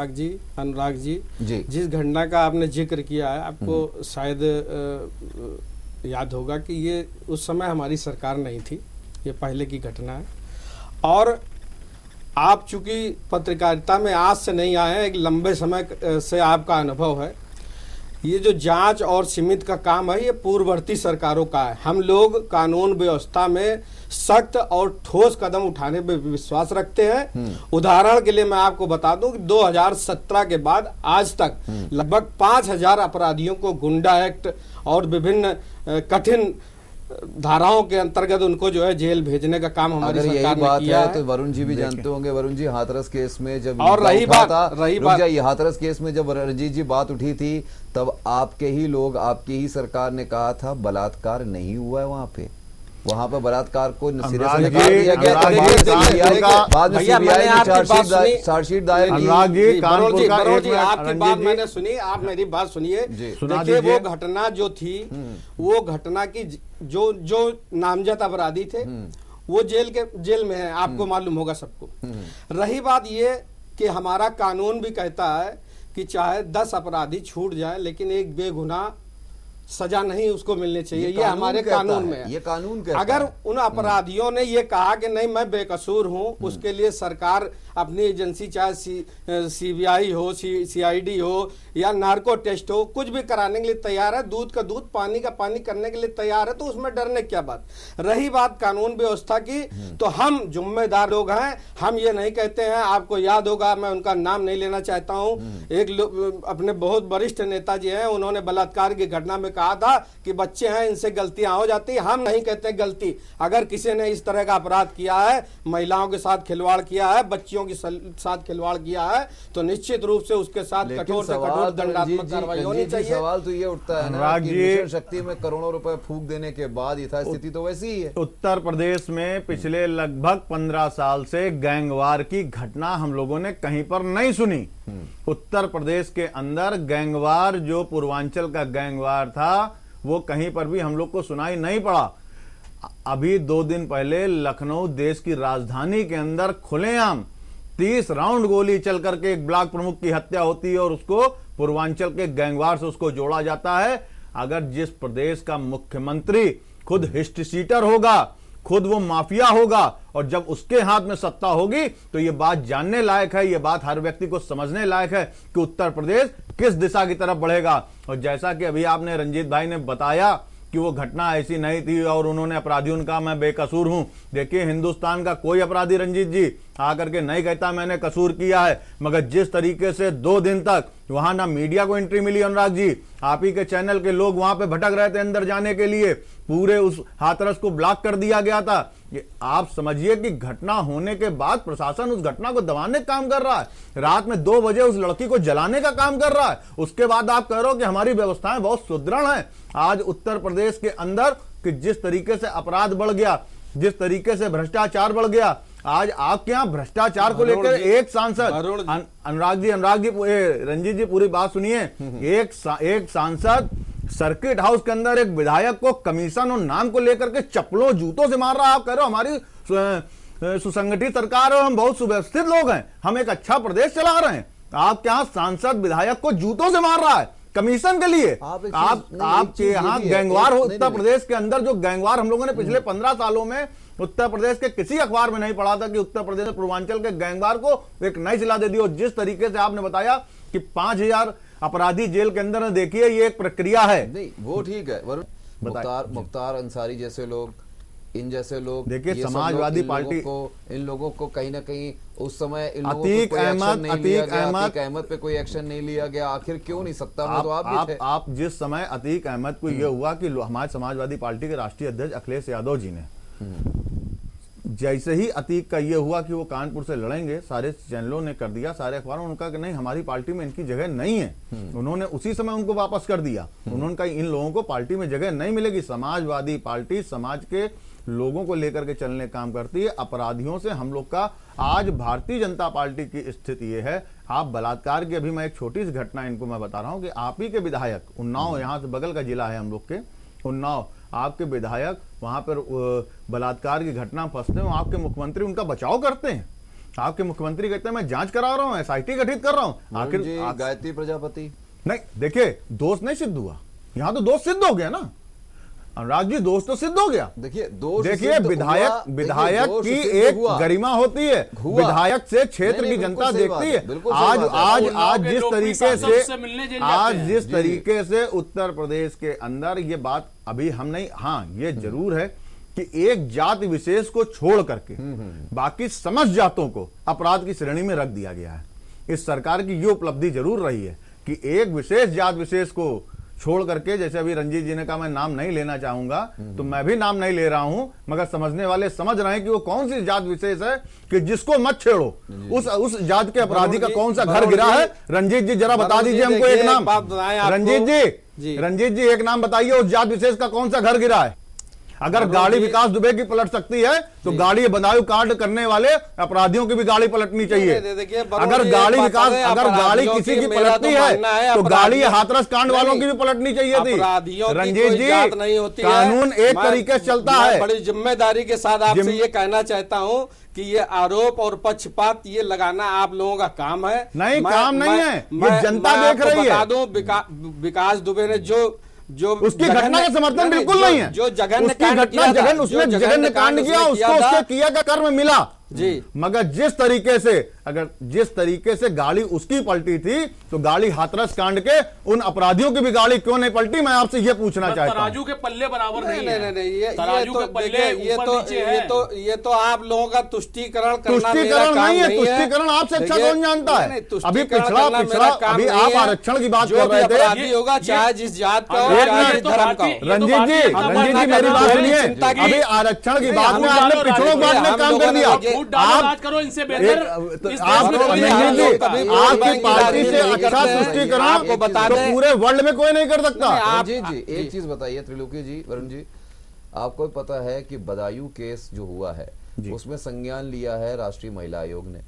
अनुराग जी जिस घटना का आपने जिक्र किया है, आपको शायद याद होगा कि ये उस समय हमारी सरकार नहीं थी, ये पहले की घटना है। और आप चूंकि पत्रकारिता में आज से नहीं आए हैं, एक लंबे समय से आपका अनुभव है। ये जो जांच और सीमित का काम है, ये पूर्ववर्ती सरकारों का है। हम लोग कानून व्यवस्था में सख्त और ठोस कदम उठाने पर विश्वास रखते हैं। उदाहरण के लिए मैं आपको बता दूं कि 2017 के बाद आज तक लगभग 5000 अपराधियों को गुंडा एक्ट और विभिन्न कठिन धाराओं के अंतर्गत उनको जो है जेल भेजने का काम हमारी सरकार ने किया है। तो वरुण जी भी जानते होंगे, वरुण जी हाथरस केस में जब और रही बात हाथरस केस में जब रणजीत जी बात उठी थी, तब आपके ही लोग, आपकी ही सरकार ने कहा था बलात्कार नहीं हुआ है वहां पे बलात्कार को सिरे से निकाल दिया गया। बाद में सीबीआई ने चार्जशीट दायर की। आपकी बात मैंने सुनी, आप मेरी बात सुनिए। देखिए वो घटना जो थी, वो घटना की जो नामजद अपराधी थे वो जेल में है, आपको मालूम होगा सबको। रही बात ये कि हमारा कानून भी कहता है कि चाहे 10 अपराधी छूट जाए, लेकिन एक बेगुनाह सजा नहीं उसको मिलनी चाहिए। ये हमारे कानून में है। ये कानून कहता अगर उन अपराधियों ने ये कहा कि नहीं मैं बेकसूर हूं, उसके लिए सरकार अपनी एजेंसी, चाहे सीबीआई हो, सीआईडी हो या नार्को टेस्ट हो, कुछ भी कराने के लिए तैयार है, दूध का दूध पानी का पानी करने के लिए तैयार है, तो उसमें डरने क्या बात। रही बात कानून व्यवस्था की, तो हम जिम्मेदार लोग हैं। हम ये नहीं कहते हैं, आपको याद होगा, मैं उनका नाम नहीं लेना चाहता हूं, एक अपने बहुत वरिष्ठ नेता जी हैं, उन्होंने बलात्कार की घटना में कहा था कि बच्चे हैं, इनसे गलतियां हो जाती। हम नहीं कहते गलती, अगर किसी ने इस तरह का अपराध किया है, महिलाओं के साथ खिलवाड़ किया है, बच्चियों के साथ खिलवाड़ किया है, तो निश्चित रूप से उसके साथ कठोर से कठोर दंडात्मक कार्रवाई होनी चाहिए। सवाल तो ये उठता है ना कि मिशन शक्ति में करोड़ों रुपए फूंक देने के बाद यथास्थिति तो वैसी ही है। उत्तर प्रदेश में पिछले लगभग 15 साल से गैंगवार की घटना हम लोगों ने कहीं पर नहीं सुनी। उत्तर प्रदेश के अंदर गैंगवार, जो पूर्वांचल का गैंगवार था, वो कहीं पर भी हम लोग को सुनाई नहीं पड़ा। अभी 2 दिन पहले लखनऊ, देश की राजधानी के अंदर, खुलेआम 30 राउंड गोली चल करके एक ब्लॉक प्रमुख की हत्या होती है और उसको पूर्वांचल के गैंगवार से उसको जोड़ा जाता है। अगर जिस प्रदेश का मुख्यमंत्री खुद हिस्ट्री शीटर होगा, खुद वो माफिया होगा, और जब उसके हाथ में सत्ता होगी तो ये बात जानने लायक है, ये बात हर व्यक्ति को समझने लायक है कि उत्तर प्रदेश किस दिशा की तरफ बढ़ेगा। और जैसा कि अभी आपने रंजीत भाई ने बताया कि वो घटना ऐसी नहीं थी और उन्होंने अपराधियों ने कहा मैं बेकसूर हूं। देखिए, हिंदुस्तान का कोई अपराधी रंजीत जी आकर के नहीं कहता मैंने कसूर किया है, मगर जिस तरीके से 2 दिन तक वहां ना मीडिया को एंट्री मिली, अनुराग जी, आप ही के चैनल के लोग वहां पे भटक रहे थे अंदर जाने के लिए, पूरे उस हाथरस को ब्लॉक कर दिया गया था। ये आप समझिए कि घटना होने के बाद प्रशासन उस घटना को दबाने का काम कर रहा है, रात में 2 बजे उस लड़की को जलाने का काम कर रहा है। उसके बाद आप कह रहे हो कि हमारी व्यवस्थाएं बहुत सुदृढ़ हैं। आज उत्तर प्रदेश के अंदर कि जिस तरीके से अपराध बढ़ गया, जिस तरीके से भ्रष्टाचार बढ़ गया, आज आपके यहाँ भ्रष्टाचार को लेकर एक सांसद, अनुराग जी, रंजीत जी पूरी बात सुनिए, एक सांसद सर्किट हाउस के अंदर एक विधायक को कमीशन और नाम को लेकर के चप्पलों जूतों से मार रहा है। आप कह रहे हो हमारी सुसंगठित सरकार है, हम बहुत सुव्यवस्थित लोग हैं, हम एक अच्छा प्रदेश चला रहे हैं। आपके यहाँ सांसद विधायक को जूतों से मार रहा है कमीशन के लिए। आपके यहाँ गैंगवार हो, उत्तर प्रदेश के अंदर जो गैंगवार हम लोगों ने पिछले 15 सालों में उत्तर प्रदेश के किसी अखबार में नहीं पढ़ा था कि उत्तर प्रदेश में पूर्वांचल के गैंगवार को एक नई सिला दे दी। और जिस तरीके से आपने बताया कि 5000 अपराधी जेल के अंदर, देखिए ये एक प्रक्रिया है। नहीं, वो ठीक है वरुण, मुख्तार अंसारी जैसे लोग, इन जैसे लोग, देखिए समाजवादी पार्टी इन लोगों को कहीं ना कहीं उस समय अतीक अहमद पे कोई एक्शन नहीं लिया गया। आखिर क्यों नहीं? सत्ता में तो आप भी थे। आप जिस समय अतीक अहमद को यह हुआ कि हमारे समाजवादी पार्टी के राष्ट्रीय अध्यक्ष अखिलेश यादव जी ने, जैसे ही अतीक का ये हुआ कि वो कानपुर से लड़ेंगे, सारे चैनलों ने कर दिया, सारे अखबारों ने कहा कि नहीं हमारी पार्टी में इनकी जगह नहीं है। उन्होंने उसी समय उनको वापस कर दिया। उन्होंने कहा इन लोगों को पार्टी में जगह नहीं मिलेगी। समाजवादी पार्टी समाज के लोगों को लेकर के चलने का काम करती है, अपराधियों से हम लोग का। आज भारतीय जनता पार्टी की स्थिति ये है, आप बलात्कार की, अभी मैं एक छोटी सी घटना इनको मैं बता रहा हूँ कि आप ही के विधायक उन्नाव, यहाँ से बगल का जिला है हम लोग के उन्नाव, आपके विधायक वहां पर बलात्कार की घटना फंसते हो, आपके मुख्यमंत्री उनका बचाव करते हैं। आपके मुख्यमंत्री कहते हैं मैं जांच करा रहा हूं, एसआईटी गठित कर रहा हूं। आखिर गायत्री प्रजापति, नहीं, देखिए दोष नहीं सिद्ध हुआ, यहां तो दोष सिद्ध हो गया ना अनुराग जी, दोष तो सिद्ध हो गया। देखिए विधायक की एक गरिमा होती है, विधायक से क्षेत्र की जनता देखती है। आज जिस तरीके से उत्तर प्रदेश के अंदर ये बात अभी हम नहीं, हाँ ये जरूर है कि एक जाति विशेष को छोड़ करके बाकी समस्त जातों को अपराध की श्रेणी में रख दिया गया है। इस सरकार की ये उपलब्धि जरूर रही है कि एक विशेष जात विशेष को छोड़ करके, जैसे अभी रंजीत जी ने कहा मैं नाम नहीं लेना चाहूंगा, तो मैं भी नाम नहीं ले रहा हूं, मगर समझने वाले समझ रहे हैं कि वो कौन सी जात विशेष है कि जिसको मत छेड़ो। उस जात के अपराधी का कौन सा घर गिरा है? रंजीत जी जरा बता दीजिए हमको एक नाम। रंजीत जी एक नाम बताइए, उस जात विशेष का कौन सा घर गिरा है? अगर गाड़ी विकास दुबे की पलट सकती है तो गाड़ी बदायूं कांड करने वाले अपराधियों की भी गाड़ी पलटनी चाहिए। अगर गाड़ी विकास, अगर गाड़ी किसी की पलटती है तो गाड़ी हाथरस कांड वालों की भी पलटनी चाहिए थी। रंजीत जी, कानून एक तरीके से चलता है। बड़ी जिम्मेदारी के साथ आपसे ये कहना चाहता हूँ कि ये आरोप और पक्षपात ये लगाना आप लोगों का काम है। नहीं, काम नहीं है, ये जनता देख रही है। बता दूं, विकास दुबे ने जो उसकी घटना का समर्थन बिल्कुल नहीं है। जो जघन्य उसने जघन्य कांड किया, उसको उसके किया का कर्म मिला जी। मगर जिस तरीके से गाड़ी उसकी पलटी थी, तो गाड़ी हाथरस कांड के उन अपराधियों की भी गाड़ी क्यों नहीं पलटी? मैं आपसे ये पूछना चाहता हूं। तराजू के पल्ले बराबर नहीं है। ये तो आप लोगों का तुष्टीकरण नहीं है। तुष्टीकरण आपसे अच्छा कौन जानता है? अभी पिछड़ा अभी आप आरक्षण की बात कर रहे थे, होगा चाहे जिस जात का हो, धर्म का। रंजीत जी मेरी बात सुनिए, अभी आरक्षण की बात में आपने पिछड़ों को आपने काम कर दिया। आप करो इनसे बेहतर, आपकी पार्टी से अच्छा तुष्टीकरण आपको बता तो पूरे वर्ल्ड में कोई नहीं कर सकता। जी एक चीज बताइए त्रिलोकी जी, वरुण जी, आपको पता है कि बदायूं केस जो हुआ है उसमें संज्ञान लिया है राष्ट्रीय महिला आयोग ने।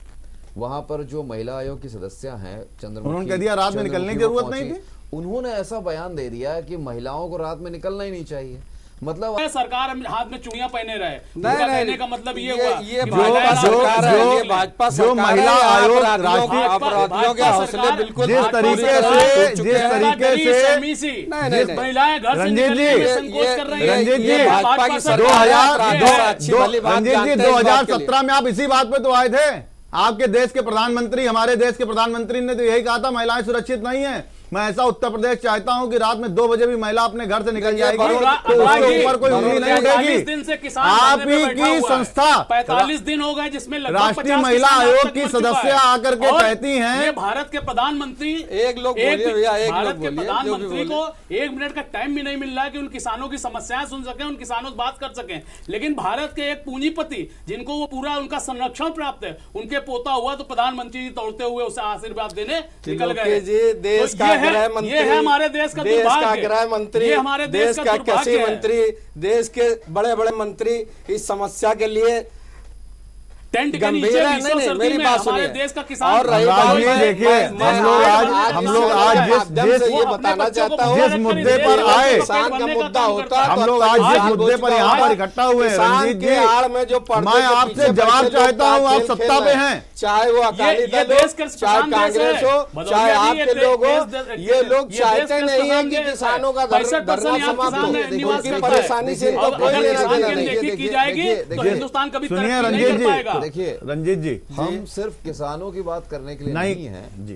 वहां पर जो महिला आयोग की सदस्य हैं चंद्रमुखी, उन्होंने कह दिया रात में निकलने की जरूरत नहीं थी। उन्होंने ऐसा बयान दे दिया कि महिलाओं को रात में निकलना ही नहीं चाहिए। मतलब सरकार हाथ में चूड़ियां पहने रहे, नहीं, उनका नहीं, कहने का मतलब ये हुआ ये कि भाजपा महिलाएं सरकार है, जो- ये भाजपा जो सरकार महिला है, आयोग अपराधियों के हौसले बिल्कुल जिस भाजपा तरीके सरकार से- टूट चुके जिस हैं। तरीके से- नहीं, महिलाएं घर से रंजीत निकलने जी, में संकोच कर रही हैं। रंजीत ये जी, भाजपा की सरकार 2000 है, ये है। अच्छी भली बात रंजीत जी जानते हैं इस बात के लिए। 2017 में आप इसी बात पे तो आए थे। आपके देश के प्रधानमंत्री, हमारे देश के प्रधानमंत्री ने तो यही कहा था महिलाएं सुरक्षित नहीं है। मैं ऐसा उत्तर प्रदेश चाहता हूं कि रात में 2 बजे भी महिला अपने घर से निकल जाएगी तो उसके ऊपर कोई उंगली नहीं 45 उठेगी। दिन से किसान आप धरने पे ही बैठा की हुआ है। संस्था 45 दिन हो गए जिसमें लगभग राष्ट्रीय 50 महिला किसान आयोग आज तक की मर चुका सदस्य है। आकर के और कहती हैं- ये भारत के प्रधानमंत्री एक लोग बोलिए भैया, एक भारत लोग के बोलिए, प्रधानमंत्री जो भी को 1 मिनट का टाइम भी नहीं मिल रहा है कि उन किसानों की समस्याएं सुन सकें, उन किसानों से बात कर सकें। लेकिन भारत के एक पूंजीपति जिनको वो पूरा उनका संरक्षण प्राप्त है, उनके पोता हुआ तो प्रधानमंत्री जी दौड़ते हुए उसे आशीर्वाद देने निकल गए। जी, देश तो का ये है- गृह मंत्री, ये है हमारे देश का देश का दुर्भाग्य। गृह मंत्री, ये हमारे देश का दुर्भाग्य कृषि है। मंत्री, देश के बड़े बड़े मंत्री इस समस्या के लिए टेंट के गंभीर नीचे है। भीषण नहीं, सर्दी मेरी में बात हमारे सुनिए। देश का किसान और रही अनुराग बात जी, मैं- देखिए, मैं- हम लोग आज जिस बताना चाहता हूँ जिस मुद्दे पर आए, किसान का मुद्दा होता हम लोग आज जिस मुद्दे पर यहाँ पर इकट्ठा हुए हैं, किसान रंजीत के जी, आड़ में जो पर्दे मैं के आपसे पीछे जवाब बैठे चाहता लोग हूँ। आप खेल सत्ता खेल पे रहे हैं, चाहे वो अकाली ये दल देश का हो, चाहे प्रधान देश कांग्रेस है। हो, भदौरिया चाहे जी, आपके ये लोग हो, देश- ये लोग ये चाहते देश का नहीं है प्रधान कि देश है। किसानों का 65% धरना यहाँ समाप्त किसान हो। निवास उनकी करता है। परेशानी से इनको और कोई अगर लेना किसान देना की नहीं। अनदेखी की जाएगी तो देखिए, हिंदुस्तान कभी सुनिए तरक्की नहीं रंजीत कर जी, पाएगा। देखिए, रंजीत जी, हम सिर्फ किसानों की बात करने के लिए नहीं है। जी,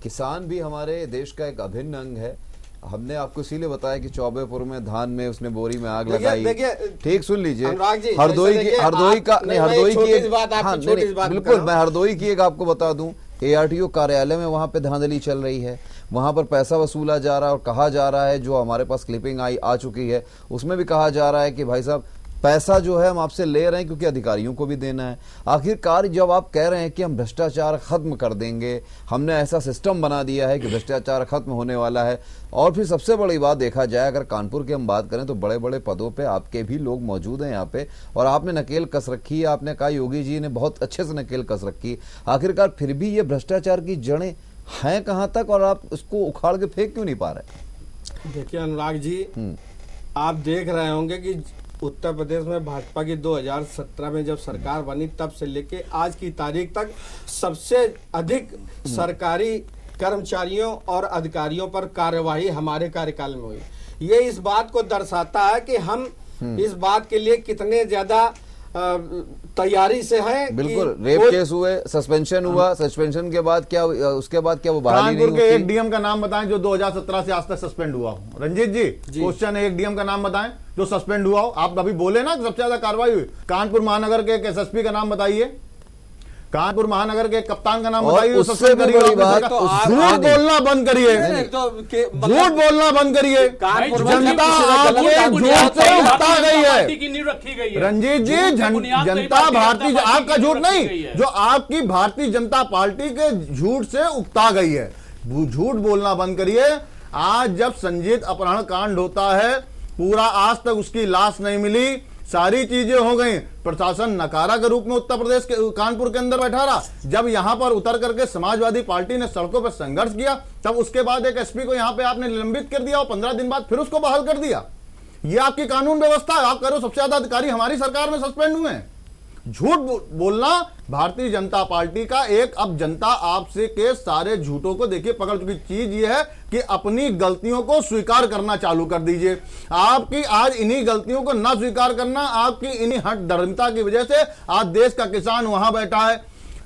किसान भी हमारे देश का एक अभिन्न अंग है। हमने आपको इसीलिए बताया कि चौबेपुर में धान में उसने बोरी में आग लगाई। ठीक, सुन लीजिए, अनुराग जी, हरदोई की जैसे हरदोई का आप- नहीं, मैं हरदोई एक की छोटी सी बात आपको नहीं, छोटी नहीं, सी बात बिल्कुल, बताऊं। मैं हरदोई की एक आपको बता दूं, ARTO कार्यालय में वहां पे धांधली चल रही है। वहां पर पैसा वसूला जा रहा है और कहा जा रहा है, जो हमारे पास क्लिपिंग आ चुकी है, उसमें भी कहा जा रहा है कि भाई साहब पैसा जो है हम आपसे ले रहे हैं क्योंकि अधिकारियों को भी देना है। आखिरकार जब आप कह रहे हैं कि हम भ्रष्टाचार खत्म कर देंगे, हमने ऐसा सिस्टम बना दिया है कि भ्रष्टाचार खत्म होने वाला है, और फिर सबसे बड़ी बात देखा जाए, अगर कानपुर की हम बात करें तो बड़े बड़े पदों पे आपके भी लोग मौजूद हैं यहाँ पे, और आपने नकेल कस रखी है। आपने कहा योगी जी ने बहुत अच्छे से नकेल कस रखी। आखिरकार फिर भी ये भ्रष्टाचार की जड़ें हैं कहाँ तक, और आप उसको उखाड़ के फेंक क्यों नहीं पा रहे? देखिए अनुराग जी, आप देख रहे होंगे कि उत्तर प्रदेश में भाजपा की 2017 में जब सरकार बनी तब से लेके आज की तारीख तक सबसे अधिक सरकारी कर्मचारियों और अधिकारियों पर कार्यवाही हमारे कार्यकाल में हुई। ये इस बात को दर्शाता है कि हम इस बात के लिए कितने ज्यादा तैयारी से हैं। बिल्कुल, रेप केस हुए, सस्पेंशन हुआ, सस्पेंशन के बाद क्या, उसके बाद क्या वो बहाली नहीं कानपुर के एक होती? डीएम का नाम बताएं जो 2017 से आज तक सस्पेंड हुआ हो। रंजीत जी, क्वेश्चन है, एक डीएम का नाम बताएं जो सस्पेंड हुआ हो। आप अभी बोले ना सबसे ज्यादा कार्रवाई हुई। कानपुर महानगर के एक SSP का नाम बताइए, कानपुर महानगर के कप्तान का नाम और बताइए। उससे भी बड़ी बात, तो झूठ बोलना बंद करिए, झूठ बोलना बंद करिए। जनता आपके झूठ से उकता गई है। रंजीत जी, जनता भारतीय, आपका झूठ नहीं, जो आपकी भारतीय जनता पार्टी के झूठ से उकता गई है। झूठ बोलना बंद करिए। आज जब संजीत अपहरण कांड होता है, पूरा आज तक उसकी लाश नहीं मिली, सारी चीजें हो गई, प्रशासन नकारा के रूप में उत्तर प्रदेश के कानपुर के अंदर बैठा रहा। जब यहां पर उतर करके समाजवादी पार्टी ने सड़कों पर संघर्ष किया, तब उसके बाद एक SP को यहां पे आपने निलंबित कर दिया और 15 दिन बाद फिर उसको बहाल कर दिया। ये आपकी कानून व्यवस्था है। आप करो, सबसे ज्यादा अधिकारी हमारी सरकार में सस्पेंड हुए हैं। झूठ बोलना भारतीय जनता पार्टी का एक, अब जनता आपसे के सारे झूठों को देखिए पकड़ चुकी। चीज ये है कि अपनी गलतियों को स्वीकार करना चालू कर दीजिए। आपकी आज इन्हीं गलतियों को ना स्वीकार करना, आपकी इन्हीं हट धर्मता की वजह से आज देश का किसान वहां बैठा है।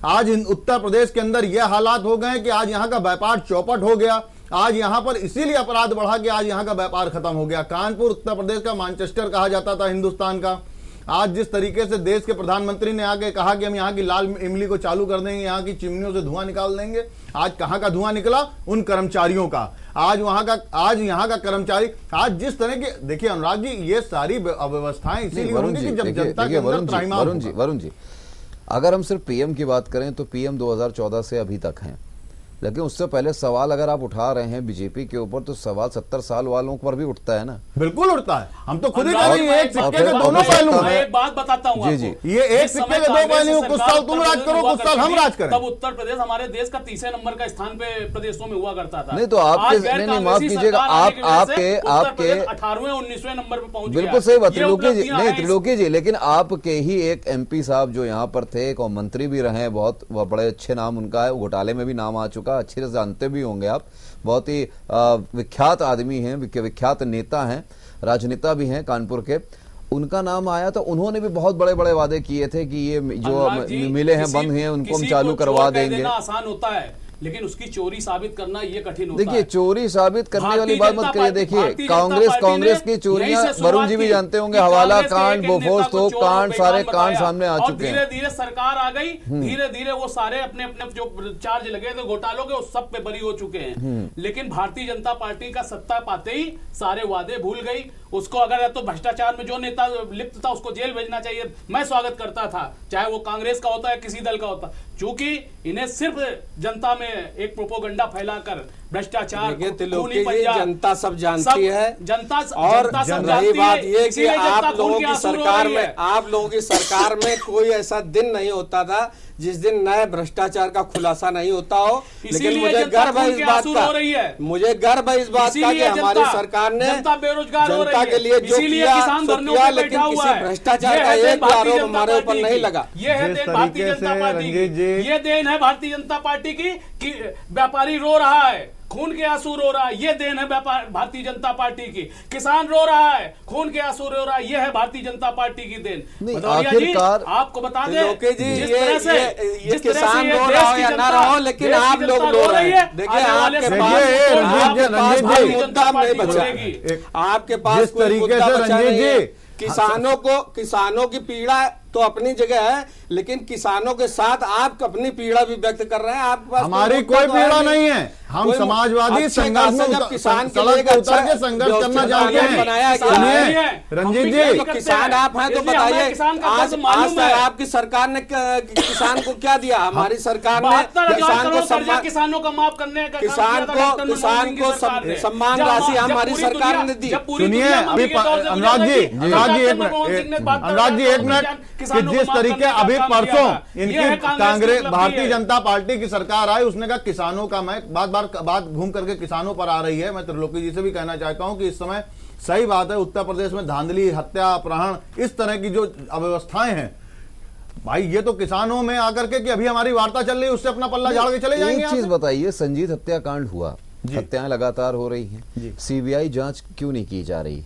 आज उत्तर प्रदेश के अंदर यह हालात हो गए कि आज यहां का व्यापार चौपट हो गया। आज यहां पर इसीलिए अपराध बढ़ा कि आज यहां का व्यापार खत्म हो गया। कानपुर उत्तर प्रदेश का मैनचेस्टर कहा जाता था हिंदुस्तान का। आज जिस तरीके से देश के प्रधानमंत्री ने आके कहा कि हम यहाँ की लाल इमली को चालू कर देंगे, यहाँ की चिमनियों से धुआं निकाल देंगे, आज कहाँ का धुआं निकला? उन कर्मचारियों का। आज यहाँ का कर्मचारी, आज जिस तरह के, देखिए अनुराग जी, ये सारी अव्यवस्थाएं इसीलिए होंगी कि जब जनता के अंदर त्राहिमाम होगा। वरुण जी, अगर हम सिर्फ PM की बात करें तो PM 2014 से अभी तक हैं, लेकिन उससे पहले सवाल अगर आप उठा रहे हैं बीजेपी के ऊपर, तो सवाल 70 साल वालों पर भी उठता है ना। बिल्कुल उठता है, हम तो खुद ही कह और रहे हैं एक और सिक्के फिर के दोनों पहलू मैं हैं। एक बात बताता हूँ जी, आपको। ये एक जिस सिक्के समय के दो कांग्रेस पहलू, की कुछ सरकार साल तुम उत्तर राज प्रदेश करो, में हुआ कुछ साल करती हम थी, राज करें। तब उत्तर प्रदेश हमारे देश का तीसरे नंबर का स्थान पे प्रदेशों में हुआ करता था। नहीं तो आपके- आज गैर नहीं, नहीं, कांग्रेसी माफ कीजिएगा, सरकार आने की वजह से आपके- उत्तर आपके- प्रदेश 18वें 19वें नंबर पे पहुंच गया। बिल्कुल सही बात ये त्रिलोकी जी, उपलब्धियां नहीं हैं। त्रिलोकी जी, लेकिन आपके ही एक एमपी साहब जो यहाँ पर थे, एक और मंत्री भी रहे हैं, बहुत वह बड़े अच्छे नाम उनका है, घोटाले में भी नाम आ चुका, अच्छे से जानते भी होंगे आप, बहुत ही विख्यात आदमी हैं, विख्यात नेता हैं, राजनेता भी हैं कानपुर के। उनका नाम आया तो उन्होंने भी बहुत बड़े बड़े वादे किए थे कि ये जो अनुराग जी, मिले हैं, किसी- बंद हैं, उनको हम किसी चालू को करवा चोर कह देंगे। देना आसान होता है, लेकिन उसकी चोरी साबित करना ये कठिन होता देखिए है। चोरी साबित करने वाली भारतीय बात जनता मत करिए। पार्टी- देखिए भारतीय जनता कांग्रेस पार्टी ने कांग्रेस की यहीं चोरियां से शुरुआत वरुण जी भी की जानते होंगे, कि हवाला कांग्रेस के कांड, एक नेता बोफोर्स को तो चोर और कांड, बेईमान सारे कांड बताया। सामने आ और चुके हैं। धीरे धीरे सरकार आ गई, धीरे धीरे वो सारे अपने अपने जो चार्ज लगे थे घोटालों के, वो सब पे बरी हो चुके हैं। लेकिन भारतीय जनता पार्टी का सत्ता पाते ही सारे वादे भूल गई। उसको अगर तो भ्रष्टाचार में जो नेता लिप्त था उसको जेल भेजना चाहिए, मैं स्वागत करता था, चाहे वो कांग्रेस का होता है किसी दल का होता। चूंकि इन्हें सिर्फ जनता में एक प्रोपोगंडा फैलाकर भ्रष्टाचार, देखिए त्रिलोकी खूनी जी, पंजा, जनता सब जानती है। जनता और जनता सब रही जानती बात है, ये कि इसीलिए जनता आप खून लोगों के की आंसू रो सरकार रही है। में, आप लोगों की सरकार में कोई ऐसा दिन नहीं होता था जिस दिन नए भ्रष्टाचार का खुलासा नहीं होता हो। लेकिन इसीलिए मुझे जनता गर्व है खून इस के बात आंसू का, रो रही है। मुझे गर्व है इस बात का कि इसीलिए हमारी जनता- सरकार ने जनता बेरोजगार हो जनता रही के है। लिए जो इसीलिए किया किसान सो धरनों किया, पे लेकिन बैठा हुआ किसी है। भ्रष्टाचार ये का है देन एक भारतीय आरोप जनता हमारे ऊपर पार्टी नहीं की। लगा। ये है जिस देन भारतीय तरीके जनता से पार्टी रंजीत की, जी- ये देन है भारतीय जनता पार्टी की कि व्यापारी रो रहा है, खून के आंसू रो रहा है, ये देन है भारतीय जनता पार्टी की। किसान रो रहा है, खून के आंसू रो रहा है, ये है भारतीय जनता पार्टी की देन। नहीं, भदौरिया जी, आखिरकार- आपको बता दें, त्रिलोकी जी, जिस ये तरह से ये जिस तरह से किसान ये रो देश रहा हो की या जनता- ना रहो, लेकिन देश की आप लोग जनता रो रहे हैं। है। देखिए आने वाले आपके समय पास में देखिए, कोई रंजीत आपके जी, पास रंजीत भारतीय जी, जनता मुद्दा नहीं पार्टी बचा। बचेगी। आपके पास जिस कोई तरीके मुद्दा से बचा रंजीत नहीं है। जी- किसानों की पीड़ा तो अपनी जगह है, लेकिन किसानों के साथ आप अपनी पीड़ा भी व्यक्त कर रहे हैं। आपके पास हमारी मुद्दा कोई तो पीड़ा है नहीं है, हम कोई समाजवादी अच्छे संघर्ष में खासे जब उतर- किसान के सड़क लिए पे उतर अच्छा के संघर्ष करना व्यवस्थित जानते कानून हैं। बनाया गया सुनिए, है। रंजीत हम भी जी, यही तो करते किसान हैं। आप हैं तो इसलिए हमें बताइए, किसान का आज दर्द मालूम तक है। आपकी सरकार ने किसान को क्या दिया? हमारी सरकार ने 72,000 किसान करोड़ को कर्जा किसानों का माफ करने का काम किसान किया था को डॉक्टर मनमोहन सिंह की सरकार ने। सम्मान जब राशि जब हमारी पूरी सरकार दुनिया- ने दी। जब पूरी सुनिए दुनिया अभी मंदी के दौर से अनुराग गुजर जी, रही थी, अनुराग जी डॉक्टर एक मनमोहन सिंह ने मिनट, 72,000 अनुराग जी एक करोड़ मिनट, किसानों कि को जिस माफ तरीके करने का अभी काम किया परसों था। ये है इनकी कांग्रेस कांग्रेस की भारतीय उपलब्धि है। जनता पार्टी की सरकार आई, उसने कहा किसानों का, मैं बात घूम करके किसानों पर आ रही है। मैं त्रिलोकी जी से भी कहना चाहता हूं कि इस समय सही बात है, उत्तर प्रदेश में धांधली, हत्या, अपहरण, इस तरह की जो अव्यवस्थाएं हैं, भाई ये तो किसानों में आकर के कि अभी हमारी वार्ता चल रही है, उससे अपना पल्ला झाड़ के चले जाएंगे। एक यहाँ चीज से। बताइए, संजीत हत्याकांड हुआ, जी। हत्याएं लगातार हो रही जी। हैं, सीबीआई जांच क्यों नहीं की जा रही?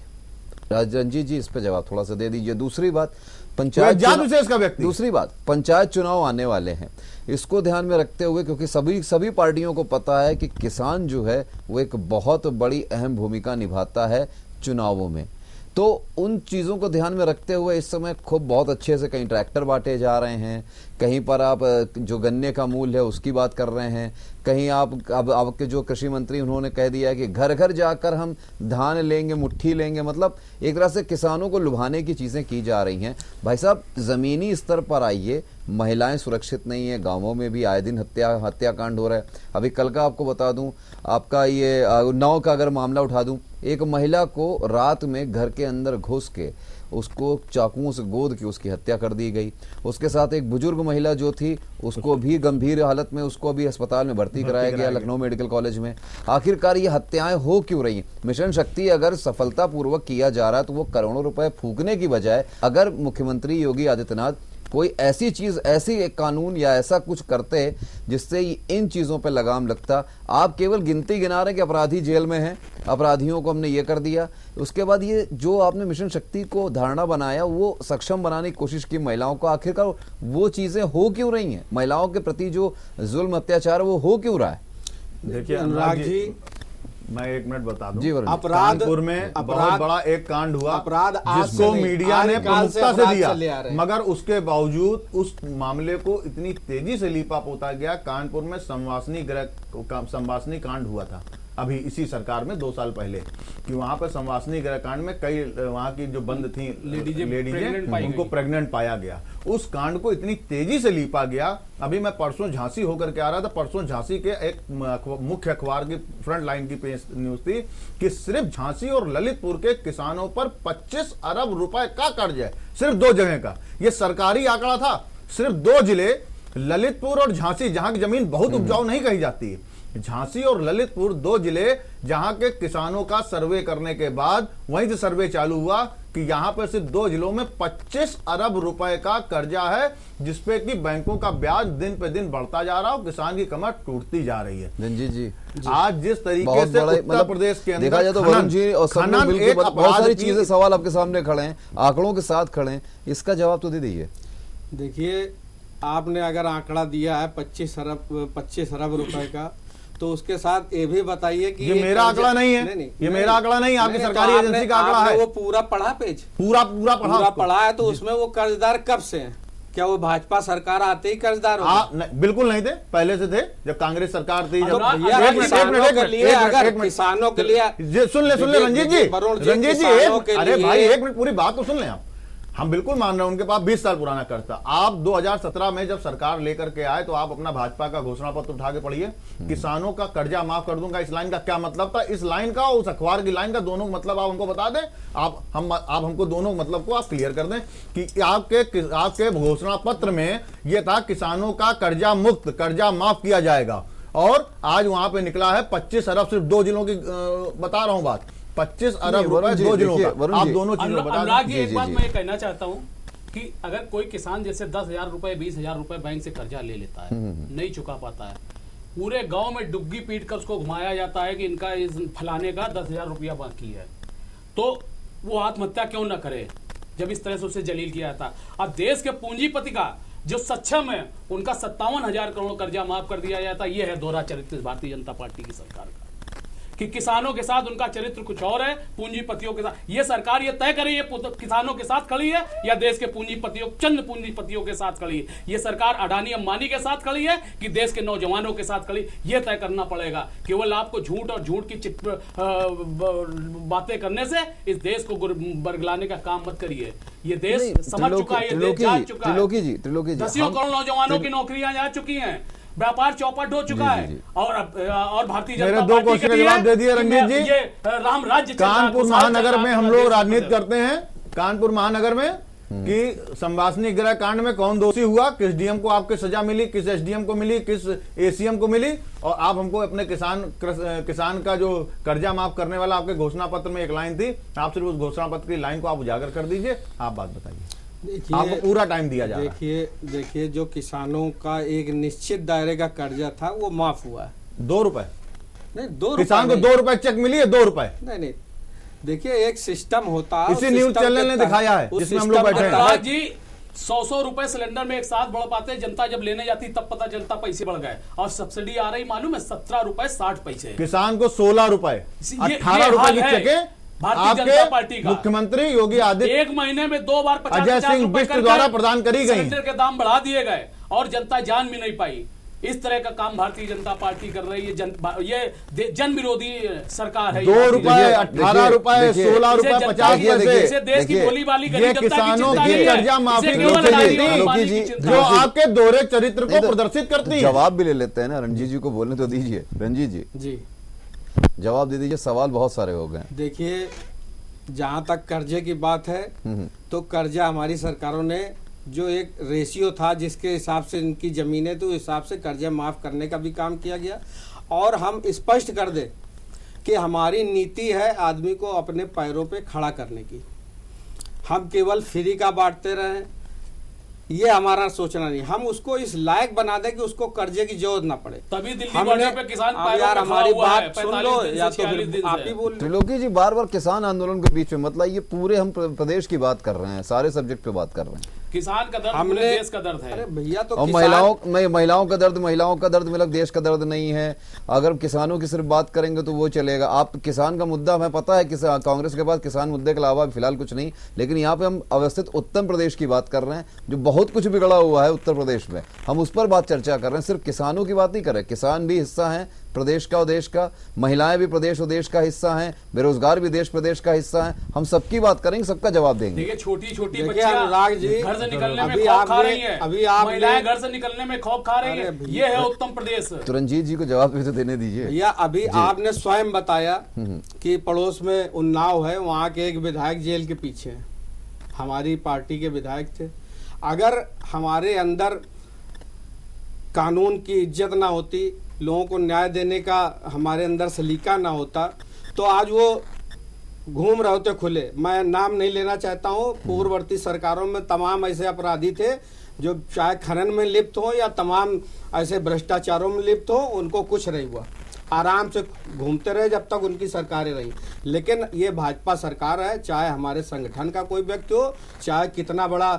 रंजीत जी इस पे जवाब थोड़ा सा दे दीजिए। दूसरी बात, पंचायत जात चुनाव- विशेष का व्यक्ति। दूसरी बात, पंचायत चुनाव आने वाले हैं, इसको ध्यान में रखते हुए, क्योंकि सभी पार्टियों को पता है कि किसान जो है वो एक बहुत बड़ी अहम भूमिका निभाता है चुनावों में, तो उन चीज़ों को ध्यान में रखते हुए इस समय खूब बहुत अच्छे से कहीं ट्रैक्टर बांटे जा रहे हैं, कहीं पर आप जो गन्ने का मूल्य है उसकी बात कर रहे हैं, कहीं आप अब आपके जो कृषि मंत्री उन्होंने कह दिया है कि घर घर जाकर हम धान लेंगे, मुट्ठी लेंगे, मतलब एक तरह से किसानों को लुभाने की चीज़ें की जा रही हैं। भाई साहब, ज़मीनी स्तर पर आइए, महिलाएं सुरक्षित नहीं है, गांवों में भी आए दिन हत्याकांड हो रहा है। अभी कल का आपको बता दूं, आपका ये उन्नाव का अगर मामला उठा दूं, एक महिला को रात में घर के अंदर घुस के उसको चाकुओं से गोद के उसकी हत्या कर दी गई। उसके साथ एक बुजुर्ग महिला जो थी, उसको भी गंभीर हालत में उसको भी अस्पताल में भर्ती कराया गया, लखनऊ मेडिकल कॉलेज में। आखिरकार ये हत्याएं हो क्यों रही हैं? मिशन शक्ति अगर सफलतापूर्वक किया जा रहा है तो वो करोड़ों रुपए फूकने की बजाय अगर मुख्यमंत्री योगी आदित्यनाथ कोई ऐसी चीज, ऐसी एक कानून या ऐसा कुछ करते जिससे इन चीजों पे लगाम लगता। आप केवल गिनती गिना रहे कि अपराधी जेल में हैं, अपराधियों को हमने ये कर दिया, उसके बाद ये जो आपने मिशन शक्ति को धारणा बनाया वो सक्षम बनाने की कोशिश की महिलाओं को, आखिरकार वो चीजें हो क्यों रही हैं? महिलाओं के प्रति जो जुल्म अत्याचार वो हो क्यों रहा है? देखिए अनुराग जी, मैं एक मिनट बता दूं। जी वरुण। कानपुर में बहुत बड़ा एक कांड हुआ, अपराध आज से जिसको नहीं, मीडिया ने आदिकाल से प्रमुखता से अपराध चले आ दिया, रहे हैं। मगर उसके बावजूद उस मामले को इतनी तेजी से लीपा पोता गया। कानपुर में संवासनी कांड हुआ था, अभी इसी सरकार में 2 साल पहले, कि वहां पर संवासनी गृहकांड में कई वहां की जो बंद थी लेडीजें लेडीजें पाई उनको गई। प्रेग्नेंट पाया गया। उस कांड को इतनी तेजी से लीपा गया। अभी मैं परसों झांसी होकर के आ रहा था, परसों झांसी के एक मुख्य अखबार की फ्रंट लाइन की पेज न्यूज थी कि सिर्फ झांसी और ललितपुर के किसानों पर 25 अरब रुपए का कर्ज है, सिर्फ 2 जगह का। यह सरकारी आंकड़ा था। सिर्फ 2 जिले ललितपुर और झांसी, जहां की जमीन बहुत उपजाऊ नहीं कही जाती है, झांसी और ललितपुर 2 जिले जहां के किसानों का सर्वे करने के बाद वहीं से सर्वे चालू हुआ कि यहां पर सिर्फ 2 जिलों में 25 अरब रुपए का कर्जा है, जिसपे कि बैंकों का ब्याज दिन पे दिन बढ़ता जा रहा है और किसान की कमर टूटती जा रही है। रंजीत जी, आज जिस तरीके बहुत से बड़ा उत्तर प्रदेश के अंदर देखा जाए तो वरुण जी और सब लोग मिलकर बहुत सारी चीजें, सवाल आपके सामने खड़े हैं, आंकड़ों के साथ खड़े हैं, इसका जवाब तो दे दीजिए। देखिए, आपने अगर आंकड़ा दिया है 25 अरब रुपए का, तो उसके साथ ये भी बताइए कि ये मेरा आंकड़ा नहीं है, ये मेरा आंकड़ा नहीं, आपकी सरकारी एजेंसी का आंकड़ा है। वो पूरा पढ़ा पेज, पूरा पढ़ा है, तो उसमें वो कर्जदार कब से हैं? क्या वो भाजपा सरकार आते ही कर्जदार हो? बिल्कुल नहीं थे, पहले से थे, जब कांग्रेस सरकार थी। अगर किसानों के लिए सुन ले रंजीत जी, अरे भाई 1 मिनट, पूरी बात तो सुन लें आप। हम बिल्कुल मान रहे हैं उनके पास 20 साल पुराना कर्ज था। आप 2017 में जब सरकार लेकर के आए तो आप अपना भाजपा का घोषणा पत्र उठा के पढ़िए, किसानों का कर्जा माफ कर दूंगा। इस लाइन का क्या मतलब था? इस लाइन का और उस अखबार की लाइन का दोनों मतलब आप हमको बता दें। आप हमको दोनों मतलब को आप क्लियर कर दें कि आपके घोषणा पत्र में यह था किसानों का कर्जा मुक्त, कर्जा माफ किया जाएगा, और आज वहां पे निकला है 25 अरब सिर्फ 2 जिलों की बता रहा हूं बात, 25 अरब रुपए 2 जिलों का। आप दोनों चीजों बता अनुराग जी, दें। एक बात मैं ये कहना चाहता हूँ कि अगर कोई किसान जैसे 10,000 रुपए 20,000 रुपए बैंक से कर्जा ले लेता है, नहीं चुका पाता है, पूरे गांव में डुग्गी पीट कर उसको घुमाया जाता है कि इनका इस फलाने का 10,000 रुपया बाकी है, तो वो आत्महत्या क्यों ना करे जब इस तरह से उसे जलील किया जाता। अब देश के पूंजीपति का जो सक्षम है उनका 57,000 करोड़ कर्जा माफ कर दिया जाता। यह है दोहरा चरित्र भारतीय जनता पार्टी की सरकार का, कि किसानों के साथ उनका चरित्र कुछ और है, पूंजीपतियों के साथ। ये सरकार ये तय करे ये किसानों के साथ खड़ी है या देश के पूंजीपतियों, चंद पूंजीपतियों के साथ खड़ी है। ये सरकार अडानी अंबानी के साथ खड़ी है कि देश के नौजवानों के साथ खड़ी, ये तय करना पड़ेगा। केवल आपको झूठ और झूठ की बातें करने से इस देश को बरगलाने का काम मत करिए। ये देश समझ चुका है, ये देश जान चुका है। त्रिलोकी जी, 10 करोड़ नौजवानों की नौकरियां जा चुकी हैं, व्यापार चौपट हो चुका है, और भारतीय जनता पार्टी 2 क्वेश्चन जवाब दे दिए रंजीत जी। ये राम राज्य कानपुर महानगर में हम लोग राजनीति करते हैं, कानपुर महानगर में कि संवासनी गृह कांड में कौन दोषी हुआ, किस डीएम को आपके सजा मिली, किस एसडीएम को मिली, किस एसीएम को मिली, और आप हमको अपने किसान का जो कर्जा माफ करने वाला आपके घोषणा पत्र में एक लाइन थी, आप सिर्फ उस घोषणा पत्र की लाइन को आप उजागर कर दीजिए। आप बात बताइए, आपको पूरा टाइम दिया जा रहा है। देखिए जो किसानों का एक निश्चित दायरे का कर्जा था वो माफ हुआ है। 2 रुपए नहीं, 2 किसान को 2 रुपए चेक मिली है, 2 रुपए नहीं। देखिए एक सिस्टम होता है, इसी न्यूज चैनल ने दिखाया है जिसमें हम लोग बैठे हैं जी। 100 रुपए सिलेंडर में एक साथ बढ़ पाते, जनता जब लेने जाती तब पता चलता पैसे बढ़ गए, और सब्सिडी आ रही मालूम है 17 रुपए 60 पैसे, किसान को 16 रुपए 18 रुपए की चेकें भारतीय जनता पार्टी का मुख्यमंत्री योगी आदित्य 1 महीने में 2 बार अजय सिंह बिष्ट द्वारा प्रदान करी गई, सिलेंडर के दाम बढ़ा दिए गए और जनता जान भी नहीं पाई। इस तरह का काम भारतीय जनता पार्टी कर रही है। ये जन विरोधी सरकार है। 2 रुपए 18 रुपए 16 रुपए 50 पैसे देश की बोली वाली गरीब जनता किसानों की कर्जा माफी जो आपके दोहरे चरित्र को प्रदर्शित करती है। जवाब भी ले लेते हैं ना, रणजीत जी को बोलने तो दीजिए। रणजीत जी जवाब दे दीजिए, सवाल बहुत सारे हो गए। देखिए जहां तक कर्जे की बात है तो कर्जा हमारी सरकारों ने जो एक रेशियो था जिसके हिसाब से इनकी जमीनें, तो उस हिसाब से कर्जा माफ करने का भी काम किया गया। और हम स्पष्ट कर दें कि हमारी नीति है आदमी को अपने पैरों पे खड़ा करने की। हम केवल फ्री का बांटते रहें ये हमारा सोचना नहीं, हम उसको इस लायक बना दें कि उसको कर्जे की जरूरत ना पड़े। तभी दिल्ली बॉर्डर पे किसान यार हमारी बात सुन लो या तो आप ही बोल। त्रिलोकी जी बार बार किसान आंदोलन के बीच में मतलब ये पूरे हम प्रदेश की बात कर रहे हैं, सारे सब्जेक्ट पे बात कर रहे हैं। किसान का दर्द पूरे देश का दर्द है। अरे भैया तो और महिलाओं का दर्द मतलब देश का दर्द नहीं है। अगर किसानों की सिर्फ बात करेंगे तो वो चलेगा। आप किसान का मुद्दा हमें पता है कि कांग्रेस के पास किसान मुद्दे के अलावा फिलहाल कुछ नहीं, लेकिन यहाँ पे हम अवस्थित उत्तर प्रदेश की बात कर रहे हैं जो बहुत कुछ बिगड़ा हुआ है उत्तर प्रदेश में, हम उस पर बात चर्चा कर रहे हैं। सिर्फ किसानों की बात नहीं कर रहे, किसान भी हिस्सा है, प्रदेश का और देश का, महिलाएं भी प्रदेश और देश का हिस्सा हैं, बेरोजगार भी देश प्रदेश का हिस्सा हैं। हम सबकी बात करेंगे, सबका जवाब देंगे। देखिए छोटी छोटी देखिए बच्चियां अनुराग जी, घर से निकलने में अभी खौफ खा आपने- रही हैं, अभी आपने- महिलाएं घर से निकलने में खौफ खा रही हैं। ये है उत्तम प्रदेश। तो रंजीत जी को जवाब भी तो देने दीजिए। भैया अभी आपने स्वयं बताया कि पड़ोस में उन्नाव है, वहाँ के एक विधायक जेल के पीछे हैं, हमारी पार्टी के विधायक थे। अगर हमारे अंदर कानून की इज्जत ना होती, लोगों को न्याय देने का हमारे अंदर सलीका ना होता, तो आज वो घूम रहे होते खुले। मैं नाम नहीं लेना चाहता हूँ, पूर्ववर्ती सरकारों में तमाम ऐसे अपराधी थे जो चाहे खनन में लिप्त हो या तमाम ऐसे भ्रष्टाचारों में लिप्त हो, उनको कुछ नहीं हुआ, आराम से घूमते रहे जब तक उनकी सरकारें रही। लेकिन ये भाजपा सरकार है, चाहे हमारे संगठन का कोई व्यक्ति हो, चाहे कितना बड़ा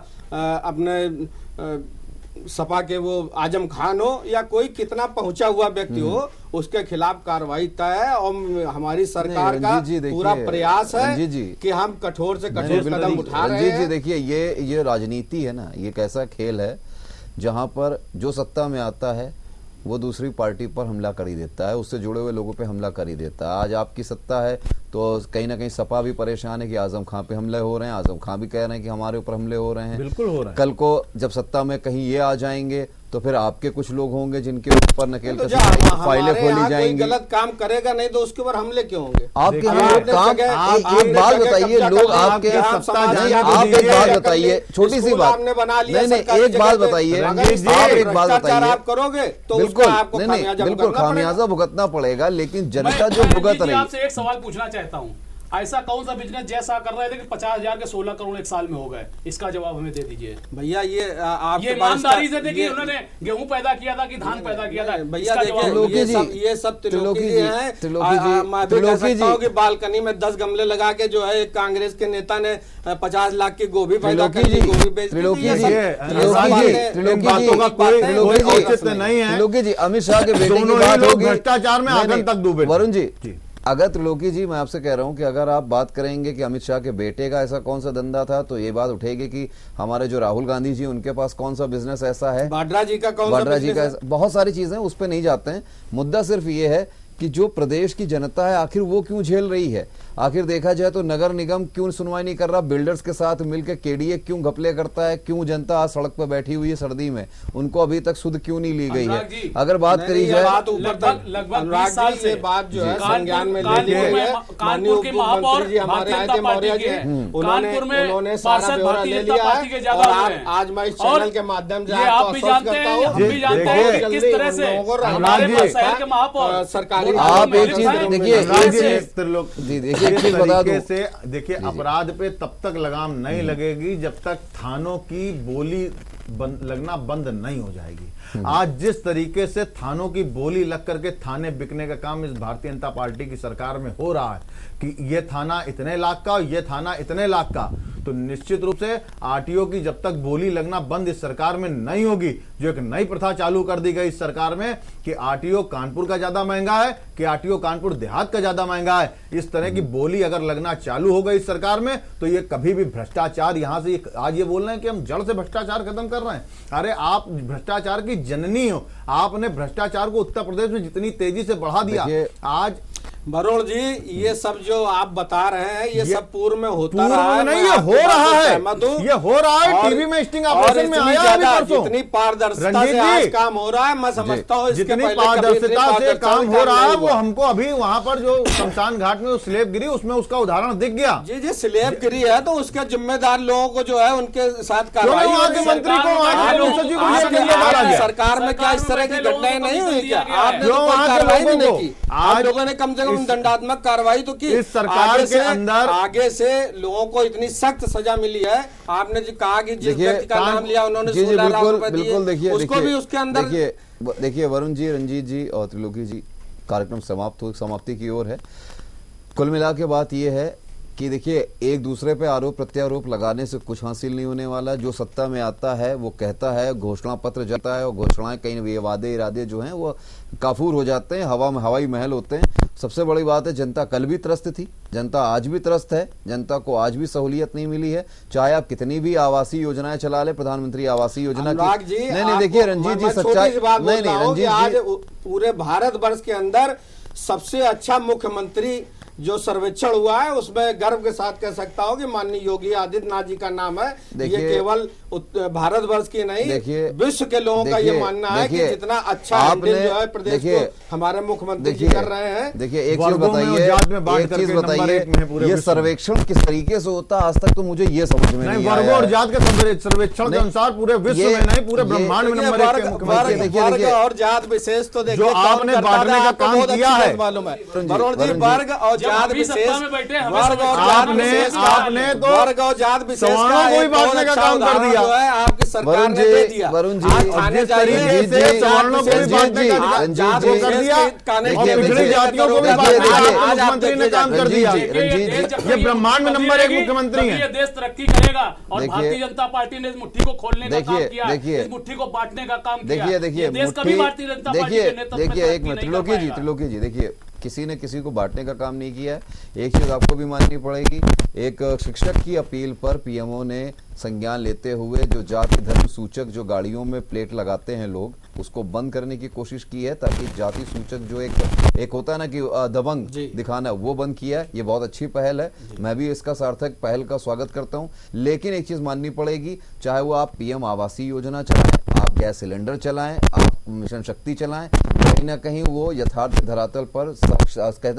अपने सपा के वो आजम खान हो या कोई कितना पहुंचा हुआ व्यक्ति हो, उसके खिलाफ कार्रवाई तय है। और हमारी सरकार का रंजीत जी देखिए, पूरा प्रयास है रंजीत जी, कि हम कठोर से नहीं, कठोर कदम उठा रहे रंजीत जी हैं। देखिए, ये राजनीति है ना, ये एक ऐसा खेल है जहां पर जो सत्ता में आता है वो दूसरी पार्टी पर हमला कर ही देता है, उससे जुड़े हुए लोगों पे हमला कर ही देता है। आज आपकी सत्ता है तो कहीं ना कहीं सपा भी परेशान है कि आजम खां पे हमले हो रहे हैं, आजम खां भी कह रहे हैं कि हमारे ऊपर हमले हो रहे हैं। बिल्कुल हो रहा है। कल को जब सत्ता में कहीं ये आ जाएंगे तो फिर आपके कुछ लोग होंगे जिनके ऊपर नकेल तो कसी जब फाइलें हमारे खोली यहाँ कोई जाएंगी। गलत काम करेगा नहीं तो उसके ऊपर हमले क्यों होंगे? आपके देखिए, यहाँ आपने काम जगह- एक आपने बात जगह बताइए, कब्जा लोग कर लिया, आपके आप सत्ता समाज जाने की को आप दीजिए, एक बात कर बताइए, ली, छोटी सी स्कूल बात, आपने बना लिया नहीं सरकारी एक बात जगह पे। बताइए, अगर इस आप तरह एक बात भ्रष्टाचार बताइए, आप करोगे तो बिल्कुल उसका आपको नहीं खामियाजा बिल्कुल भुगतना पड़ेगा। खामियाजा भुगतना पड़ेगा, लेकिन जनता मैं जो भुगत रंजीत जी रही। आपसे एक सवाल पूछना चाहता हूँ, ऐसा कौन सा बिजनेस जैसा कर रहे थे कि 50,000 के 16 करोड़ एक साल में हो गए? इसका जवाब हमें दे दीजिए। भैया ये आपके ये पास ईमानदारी से इसका- थे कि ये- उन्होंने गेहूं पैदा किया था कि धान पैदा किया था? भैया इसका जवाब देखिए, त्रिलोकी ये सब त्रिलोकी जी हैं। त्रिलोकी जी, मैं भी कह त्रिलोकी सकता जी। हूँ कि बालकनी में 10 गमले लगा के जो है एक कांग्रेस के नेता ने 50 लाख की गोभी पैदा कर दी, गोभी बेच दी। त्रिलोकी ये जी, सब- त्रिलोकी जी, त्रिलोकी बातों जी, का कोई त्रिलोकी जी, औचित्य नहीं है। त्रिलोकी जी, अमित शाह के बेटे की दोनों ही बात लोग होगी, भ्रष्टाचार में नहीं, आगन नहीं, तक डूबे थे। वरुण जी, जी। अगर त्रिलोकी जी, मैं आपसे कह रहा हूं कि अगर आप बात करेंगे कि अमित शाह के बेटे का ऐसा कौन सा धंधा था, तो ये बात उठेगी कि हमारे जो राहुल गांधी जी, उनके पास कौन सा बिजनेस ऐसा है, वाड्रा जी का कौन सा वाड्रा जी का बिजनेस है? बहुत सारी चीजें, उस पर नहीं जाते हैं। मुद्दा सिर्फ ये है कि जो प्रदेश की जनता है आखिर वो क्यों झेल रही है। आखिर देखा जाए तो नगर निगम क्यों सुनवाई नहीं कर रहा, बिल्डर्स के साथ मिलकर केडीए क्यों घपले करता है, क्यों जनता आज सड़क पर बैठी हुई है सर्दी में, उनको अभी तक सुध क्यों नहीं ली गई अनुराग है। जी, अगर बात करी नहीं, ये जाए बात ऊपर तक लगभग अनुराग 20 साल जी, से ये बात जो है कानपुर- संज्ञान में ले कानपुर ली गई में- है। कानपुर माननीय के उप महापौर मुख्यमंत्री जी हमारे भारतीय आए जनता थे, मौर्य पार्टी जी, के हैं। उन्होंने कानपुर में सारा पार्षद ब्यौरा भारतीय ले जनता लिया पार्टी के है। ज्यादा और हुए हैं। आज मैं इस और चैनल के माध्यम से ये आपको आप भी आश्वस्त जानते करता हैं, हूँ हम भी जानते हैं कि किस तरह से हमारे अनुराग जी, शहर के महापौर सरकारी आप एक चीज हैं, देखिए, अनुराग एक जी, चीज जी देखिए, एक चीज बता दूं, से देखिए, अपराध पे तब तक लगाम नहीं लगेगी जब तक थानों की बोली लगना बंद नहीं हो जाएगी। आज जिस तरीके से थानों की बोली लग करके थाने बिकने का काम इस भारतीय जनता पार्टी की सरकार में हो रहा है कि ये थाना इतने लाख का, ये थाना इतने लाख का, तो निश्चित रूप से आरटीओ की जब तक बोली लगना बंद इस सरकार में नहीं होगी, जो एक नई प्रथा चालू कर दी गई इस सरकार में कि आरटीओ कानपुर का ज्यादा महंगा है, कि आरटीओ कानपुर देहात का ज्यादा महंगा है, इस तरह की बोली अगर लगना चालू हो गई इस सरकार में, तो ये कभी भी भ्रष्टाचार यहां से आज ये बोल रहे हैं कि हम जड़ से भ्रष्टाचार खत्म कर रहे हैं। अरे आप भ्रष्टाचार की जननी हो, आपने भ्रष्टाचार को उत्तर प्रदेश में जितनी तेजी से बढ़ा दिया, आज वरुण जी ये सब जो आप बता रहे हैं ये सब पूर्व में होता पूर्व रहा है। में नहीं, मैं ये आपकी हो बात रहा से है, सहमत हूं। ये हो रहा है, और- टीवी में स्टिंग और ऑपरेशन में इतनी आया अभी ज्यादा, परसों। जितनी पारदर्शिता रंजीत से आज जी, काम हो रहा है, मैं समझता हूँ इसके जितनी पहले कभी इतनी पारदर्शिता से पारदर्शिता काम हो रहा है, नहीं वो हुआ। हमको अभी वहां पर जो शमशान घाट में स्लेब गिरी उसमें उसका उदाहरण दिख गया। जी जी स्लेब गिरी है तो उसके जिम्मेदार लोगों को जो है उनके साथ कार्रवाई क्यों वहां के होनी है। मंत्री को वहां के आप- मुख्य सचिव को आप- ये क्यों मारा आपकी गया? सरकार में क्या इस तरह की घटनाएं नहीं हुई क्या? आपने क्यों तो कोई वहां के कार्रवाई भी लोगों नहीं को? की। आप आज लोगों ने कम से कम इस- दंडात्मक कार्रवाई तो की। इस सरकार के अंदर आगे से लोगों को इतनी सख्त सजा मिली है। आपने जो कहा कि जिस देखिए, व्यक्ति का नाम लिया उन्होंने जी, जी, 16 लाख बिल्कुल, रुपए बिल्कुल, दिए, देखिए, उसको भी देखिए, उसके अंदर देखिए वरुण जी, रंजीत जी और त्रिलोकी जी, कार्यक्रम समाप्ति की ओर है। कुल मिला के बात यह है कि देखिए, एक दूसरे पे आरोप प्रत्यारोप लगाने से कुछ हासिल नहीं होने वाला। जो सत्ता में आता है वो कहता है, घोषणा पत्र जाता है, और घोषणाएं कहीं वादे इरादे जो हैं वो काफूर हो जाते हैं, हवा में हवाई महल होते हैं। सबसे बड़ी बात है, जनता कल भी त्रस्त थी, जनता आज भी त्रस्त है, जनता को आज भी सहूलियत नहीं मिली है। चाहे आप कितनी भी आवासीय योजनाएं चला ले, प्रधानमंत्री आवासीय योजना अनुराग की जी, नहीं देखिए रंजीत जी, सच्चाई नहीं नहीं रंजीत आज जी, पूरे भारतवर्ष के अंदर सबसे अच्छा मुख्यमंत्री जो सर्वेक्षण हुआ है उसमें गर्व के साथ कह सकता हूं कि माननीय योगी आदित्यनाथ जी का नाम है। ये केवल भारतवर्ष की नहीं, विश्व के लोगों का ये मानना है कि जितना अच्छा हैंडल जो है प्रदेश को हमारे मुख्यमंत्री जी कर रहे हैं। देखिए, एक चीज बताइए, ये सर्वेक्षण किस तरीके से होता है आज तक तो मुझे ये समझ में नहीं वर्गों और जात के सर्वेक्षण के अनुसार पूरे विश्व में नहीं, पूरे ब्रह्मांड में नंबर 1 के मुख्यमंत्री। वर्ग और जात विशेष तो देखिए, जो आपने बांटने का काम किया है, मालूम है वरुण जी, वर्ग और जात विशेष, वर्ग और जात विशेष, आपने तो वर्ग और जात विशेष का कोई बांटने का काम कर दिया है आपकी सरकार ने दे दिया। वरुण जी, थाने जाइए, सवर्णों को भी बांटने का जात वो कर दिया, और पिछड़ी जातियों को भी बांटने का मुख्यमंत्री ने काम कर दिया। ये ब्रह्मांड में नंबर 1 मुख्यमंत्री है। ये देश तरक्की करेगा, और भारतीय जनता पार्टी ने इस मुट्ठी को खोलने का काम किया, इस मुट्ठी को बांटने का काम किया। देखिए देश कभी भारतीय जनता पार्टी के नेतृत्व में देखिए, एक मिनट तरक्की त्रिलोकी जी, देखिए, किसी ने किसी को बांटने का काम नहीं किया है। एक चीज आपको भी माननी पड़ेगी, एक शिक्षक की अपील पर पीएमओ ने संज्ञान लेते हुए जो जाति धर्म सूचक जो गाड़ियों में प्लेट लगाते हैं लोग, उसको बंद करने की कोशिश की है, ताकि जाति सूचक जो एक होता है ना कि दबंग दिखाना, वो बंद किया है। ये बहुत अच्छी पहल है, मैं भी इसका सार्थक पहल का स्वागत करता हूं। लेकिन एक चीज माननी पड़ेगी, चाहे वो आप पीएम आवासीय योजना चलाएं, आप गैस सिलेंडर चलाएं, आप मिशन शक्ति चलाएं, कहीं ना कहीं वो यथार्थ धरातल पर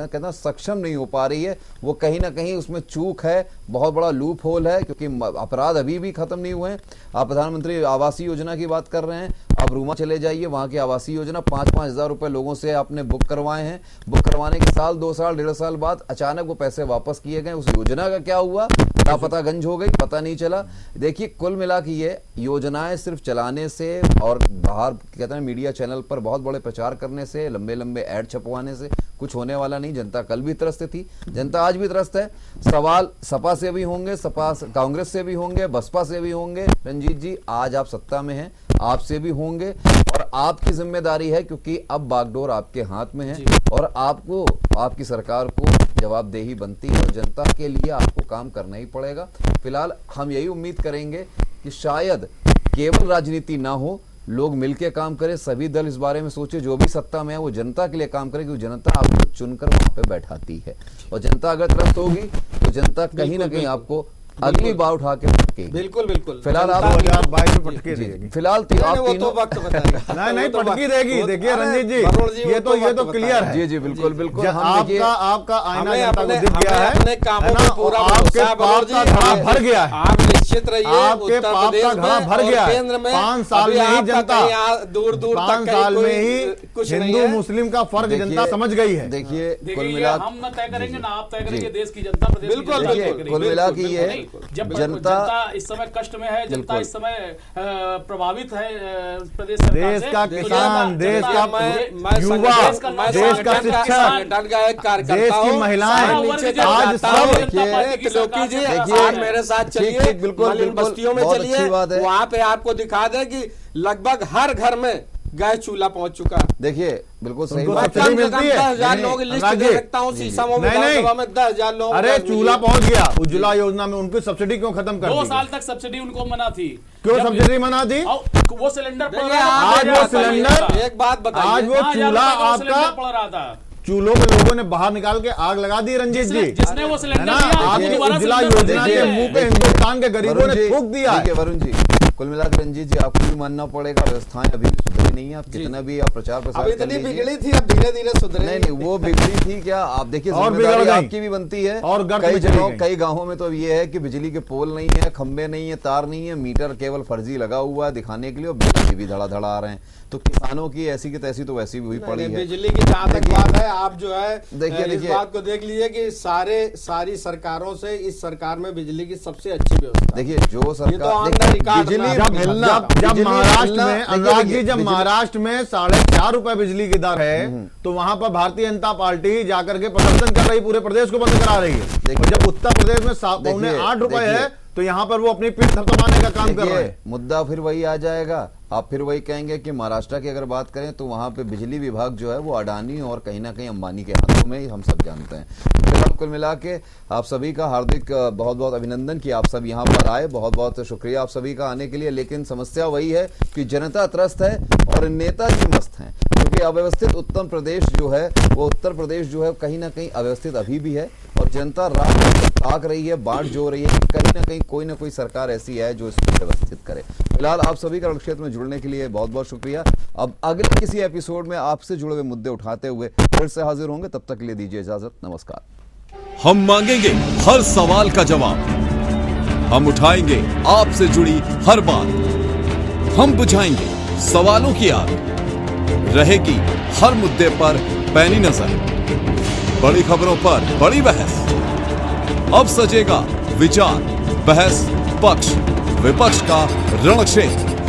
कहना सक्षम नहीं हो पा रही है। वो कहीं ना कहीं उसमें चूक है, बहुत बड़ा लूप होल है, क्योंकि अपराध अभी भी खत्म नहीं हुए हैं। आप प्रधानमंत्री आवासीय योजना की बात कर रहे हैं, आप रूमा चले जाइए, वहां की आवासीय योजना 5-5 हजार रुपए लोगों से आपने बुक करवाए हैं। बुक करवाने के साल 2 साल 1.5 साल बाद अचानक वो पैसे वापस किए गए। उस योजना का क्या हुआ, लापता गंज हो गई, पता नहीं चला। देखिए, कुल मिला के ये योजनाएं सिर्फ चलाने से और बाहर कहते हैं मीडिया चैनल पर बहुत बड़े प्रचार करने से, लंबे लंबे ऐड छपवाने से कुछ होने वाला नहीं। जनता कल भी त्रस्त थी, जनता आज भी त्रस्त है। सवाल सपा से भी होंगे, सपा कांग्रेस से भी होंगे, बसपा से भी होंगे। रंजीत जी, आज आप सत्ता में हैं, आपसे भी होंगे, और आपकी जिम्मेदारी है, क्योंकि अब बागडोर आपके हाथ में है, और आपको, आपकी सरकार को जवाबदेही बनती है, और जनता के लिए आपको काम करना ही पड़ेगा। फिलहाल हम यही उम्मीद करेंगे कि शायद केवल राजनीति ना हो, लोग मिलकर काम करें, सभी दल इस बारे में सोचे, जो भी सत्ता में है वो जनता के लिए काम करे, क्योंकि जनता आपको चुनकर वहां पे बैठाती है, और जनता अगर त्रस्त होगी तो जनता कहीं ना कहीं आपको अगली बार उठा के पटकेगी। बिल्कुल बिल्कुल। फिलहाल आप 2022 में पटकी रहेगी। फिलहाल आप तीनों वक्त बताएगा। नहीं पटकी रहेगी। देखिए रंजीत जी, ये तो क्लियर है। जी बिल्कुल बिल्कुल। आपका आईना जनता को दिख गया है, अपने कामों में पूरा आपके पाप का घड़ा भर गया है, आप निश्चित रहिए, आपके पाप का घड़ा भर गया है। केंद्र में 5 साल में ही जनता, दूर दूर 5 साल में ही हिंदू मुस्लिम का फर्क जनता समझ गई है। देखिए, कुल मिला हम न तय करेंगे ना आप तय करेंगे, देश की जनता, प्रदेश की बिल्कुल जनता। कुल मिला कि ये जनता इस समय कष्ट में है, जनता इस समय प्रभावित है प्रदेश सरकार देश से। का किसान, देश का युवा, देश का शिक्षक, देश की महिलाएं, आज सब मेरे साथ चलिए, बिल्कुल बस्तियों में चलिए, वहाँ पे आपको दिखा दे कि लगभग हर घर में गैस चूल्हा पहुंच चुका। देखिए, बिल्कुल सही उनको बात सब्सिडी मिलती है। 10,000 लोगों की लिस्ट दे सकता हूँ, सीसामऊ विधानसभा में 10,000 लोग। अरे चूल्हा पहुंच गया, उज्ज्वला योजना में उनकी सब्सिडी क्यों खत्म कर दी? 2 साल तक सब्सिडी उनको मना थी। क्यों सब्सिडी मना थी? वो सिलेंडर आज वो सिलेंडर, एक बात बताइए, आज वो चूल्हा आपका पड़ रहा था, चूल्हों में लोगों ने बाहर निकाल के आग लगा दी। रंजीत जी, जिसने वो सिलेंडर आज उज्ज्वला योजना के मुंह पे हिंदुस्तान के गरीबों ने थूक दिया है। वरुण जी, कुल मिलाकर रंजीत जी, आपको भी मानना पड़ेगा, व्यवस्थाएं अभी भी सुधरी नहीं है। आप कितना भी आप प्रचार प्रसार अभी इतनी बिगड़ी थी, अब धीरे धीरे सुधरे। नहीं, वो बिगड़ी थी क्या? आप देखिए, जिम्मेदारी आपकी भी बनती है। और कई जगहों, कई गांवों में तो ये है कि बिजली के पोल नहीं है, खंबे नहीं है, तार नहीं है, मीटर केवल फर्जी लगा हुआ है दिखाने के लिए, और बिजली भी धड़ाधड़ा आ रहे हैं। तो किसानों की ऐसी की तैसी तो वैसी भी हुई पड़ी है। बिजली की जहाँ तक बात है, आप जो है देखिए, इस देखिए। बात को देख लीजिए कि सारी सरकारों से इस सरकार में बिजली की सबसे अच्छी व्यवस्था। देखिए जो सरकार ये तो ऑन द रिकॉर्ड बिजली मैं जब आपको मिलना जब बिजली महाराष्ट्र मिलना- में देखिए, अनुराग जी, देखिए, जब बिजली- महाराष्ट्र में 4.5 रुपए बिजली की दर है तो वहां पर भारतीय जनता पार्टी जाकर के प्रदर्शन कर रही, पूरे प्रदेश को बंद करा रही है। देखिए- और जब उत्तर प्रदेश में 8 रुपए देखिए। है तो यहां पर वो अपनी पीठ थपथपाने का काम कर रहे देखिए, हैं। मुद्दा फिर वही आ जाएगा। आप फिर वही कहेंगे कि महाराष्ट्र की अगर बात करें तो वहां पे बिजली विभाग जो है वो अडानी और कहीं ना कहीं अंबानी के हाथों में ही हम सब जानते हैं। फिलहाल कुल मिला के आप सभी का हार्दिक बहुत बहुत अभिनंदन कि आप सब यहाँ पर आए, बहुत बहुत शुक्रिया आप सभी का आने के लिए। लेकिन समस्या वही है कि जनता त्रस्त है और नेताजी मस्त हैं, क्योंकि अव्यवस्थित उत्तर प्रदेश जो है वो उत्तर प्रदेश जो है कहीं ना कहीं अव्यवस्थित अभी भी है और जनता रात दिन ताक रही है, बाट जो रही है कि कहीं ना कहीं कोई ना कोई सरकार ऐसी है जो इसको व्यवस्थित करे। फिलहाल आप सभी का रण क्षेत्र में जुड़ने के लिए बहुत बहुत शुक्रिया। अब अगले किसी एपिसोड में आपसे जुड़े हुए मुद्दे उठाते हुए फिर से हाजिर होंगे, तब तक के लिए दीजिए इजाजत, नमस्कार। हम मांगेंगे हर सवाल का जवाब, हम उठाएंगे आपसे जुड़ी हर बात, हम बुझाएंगे सवालों की आग, रहेगी हर मुद्दे पर पैनी नजर, बड़ी खबरों पर बड़ी बहस। अब सजेगा विचार, बहस, पक्ष विपक्ष का रणक्षेत्र।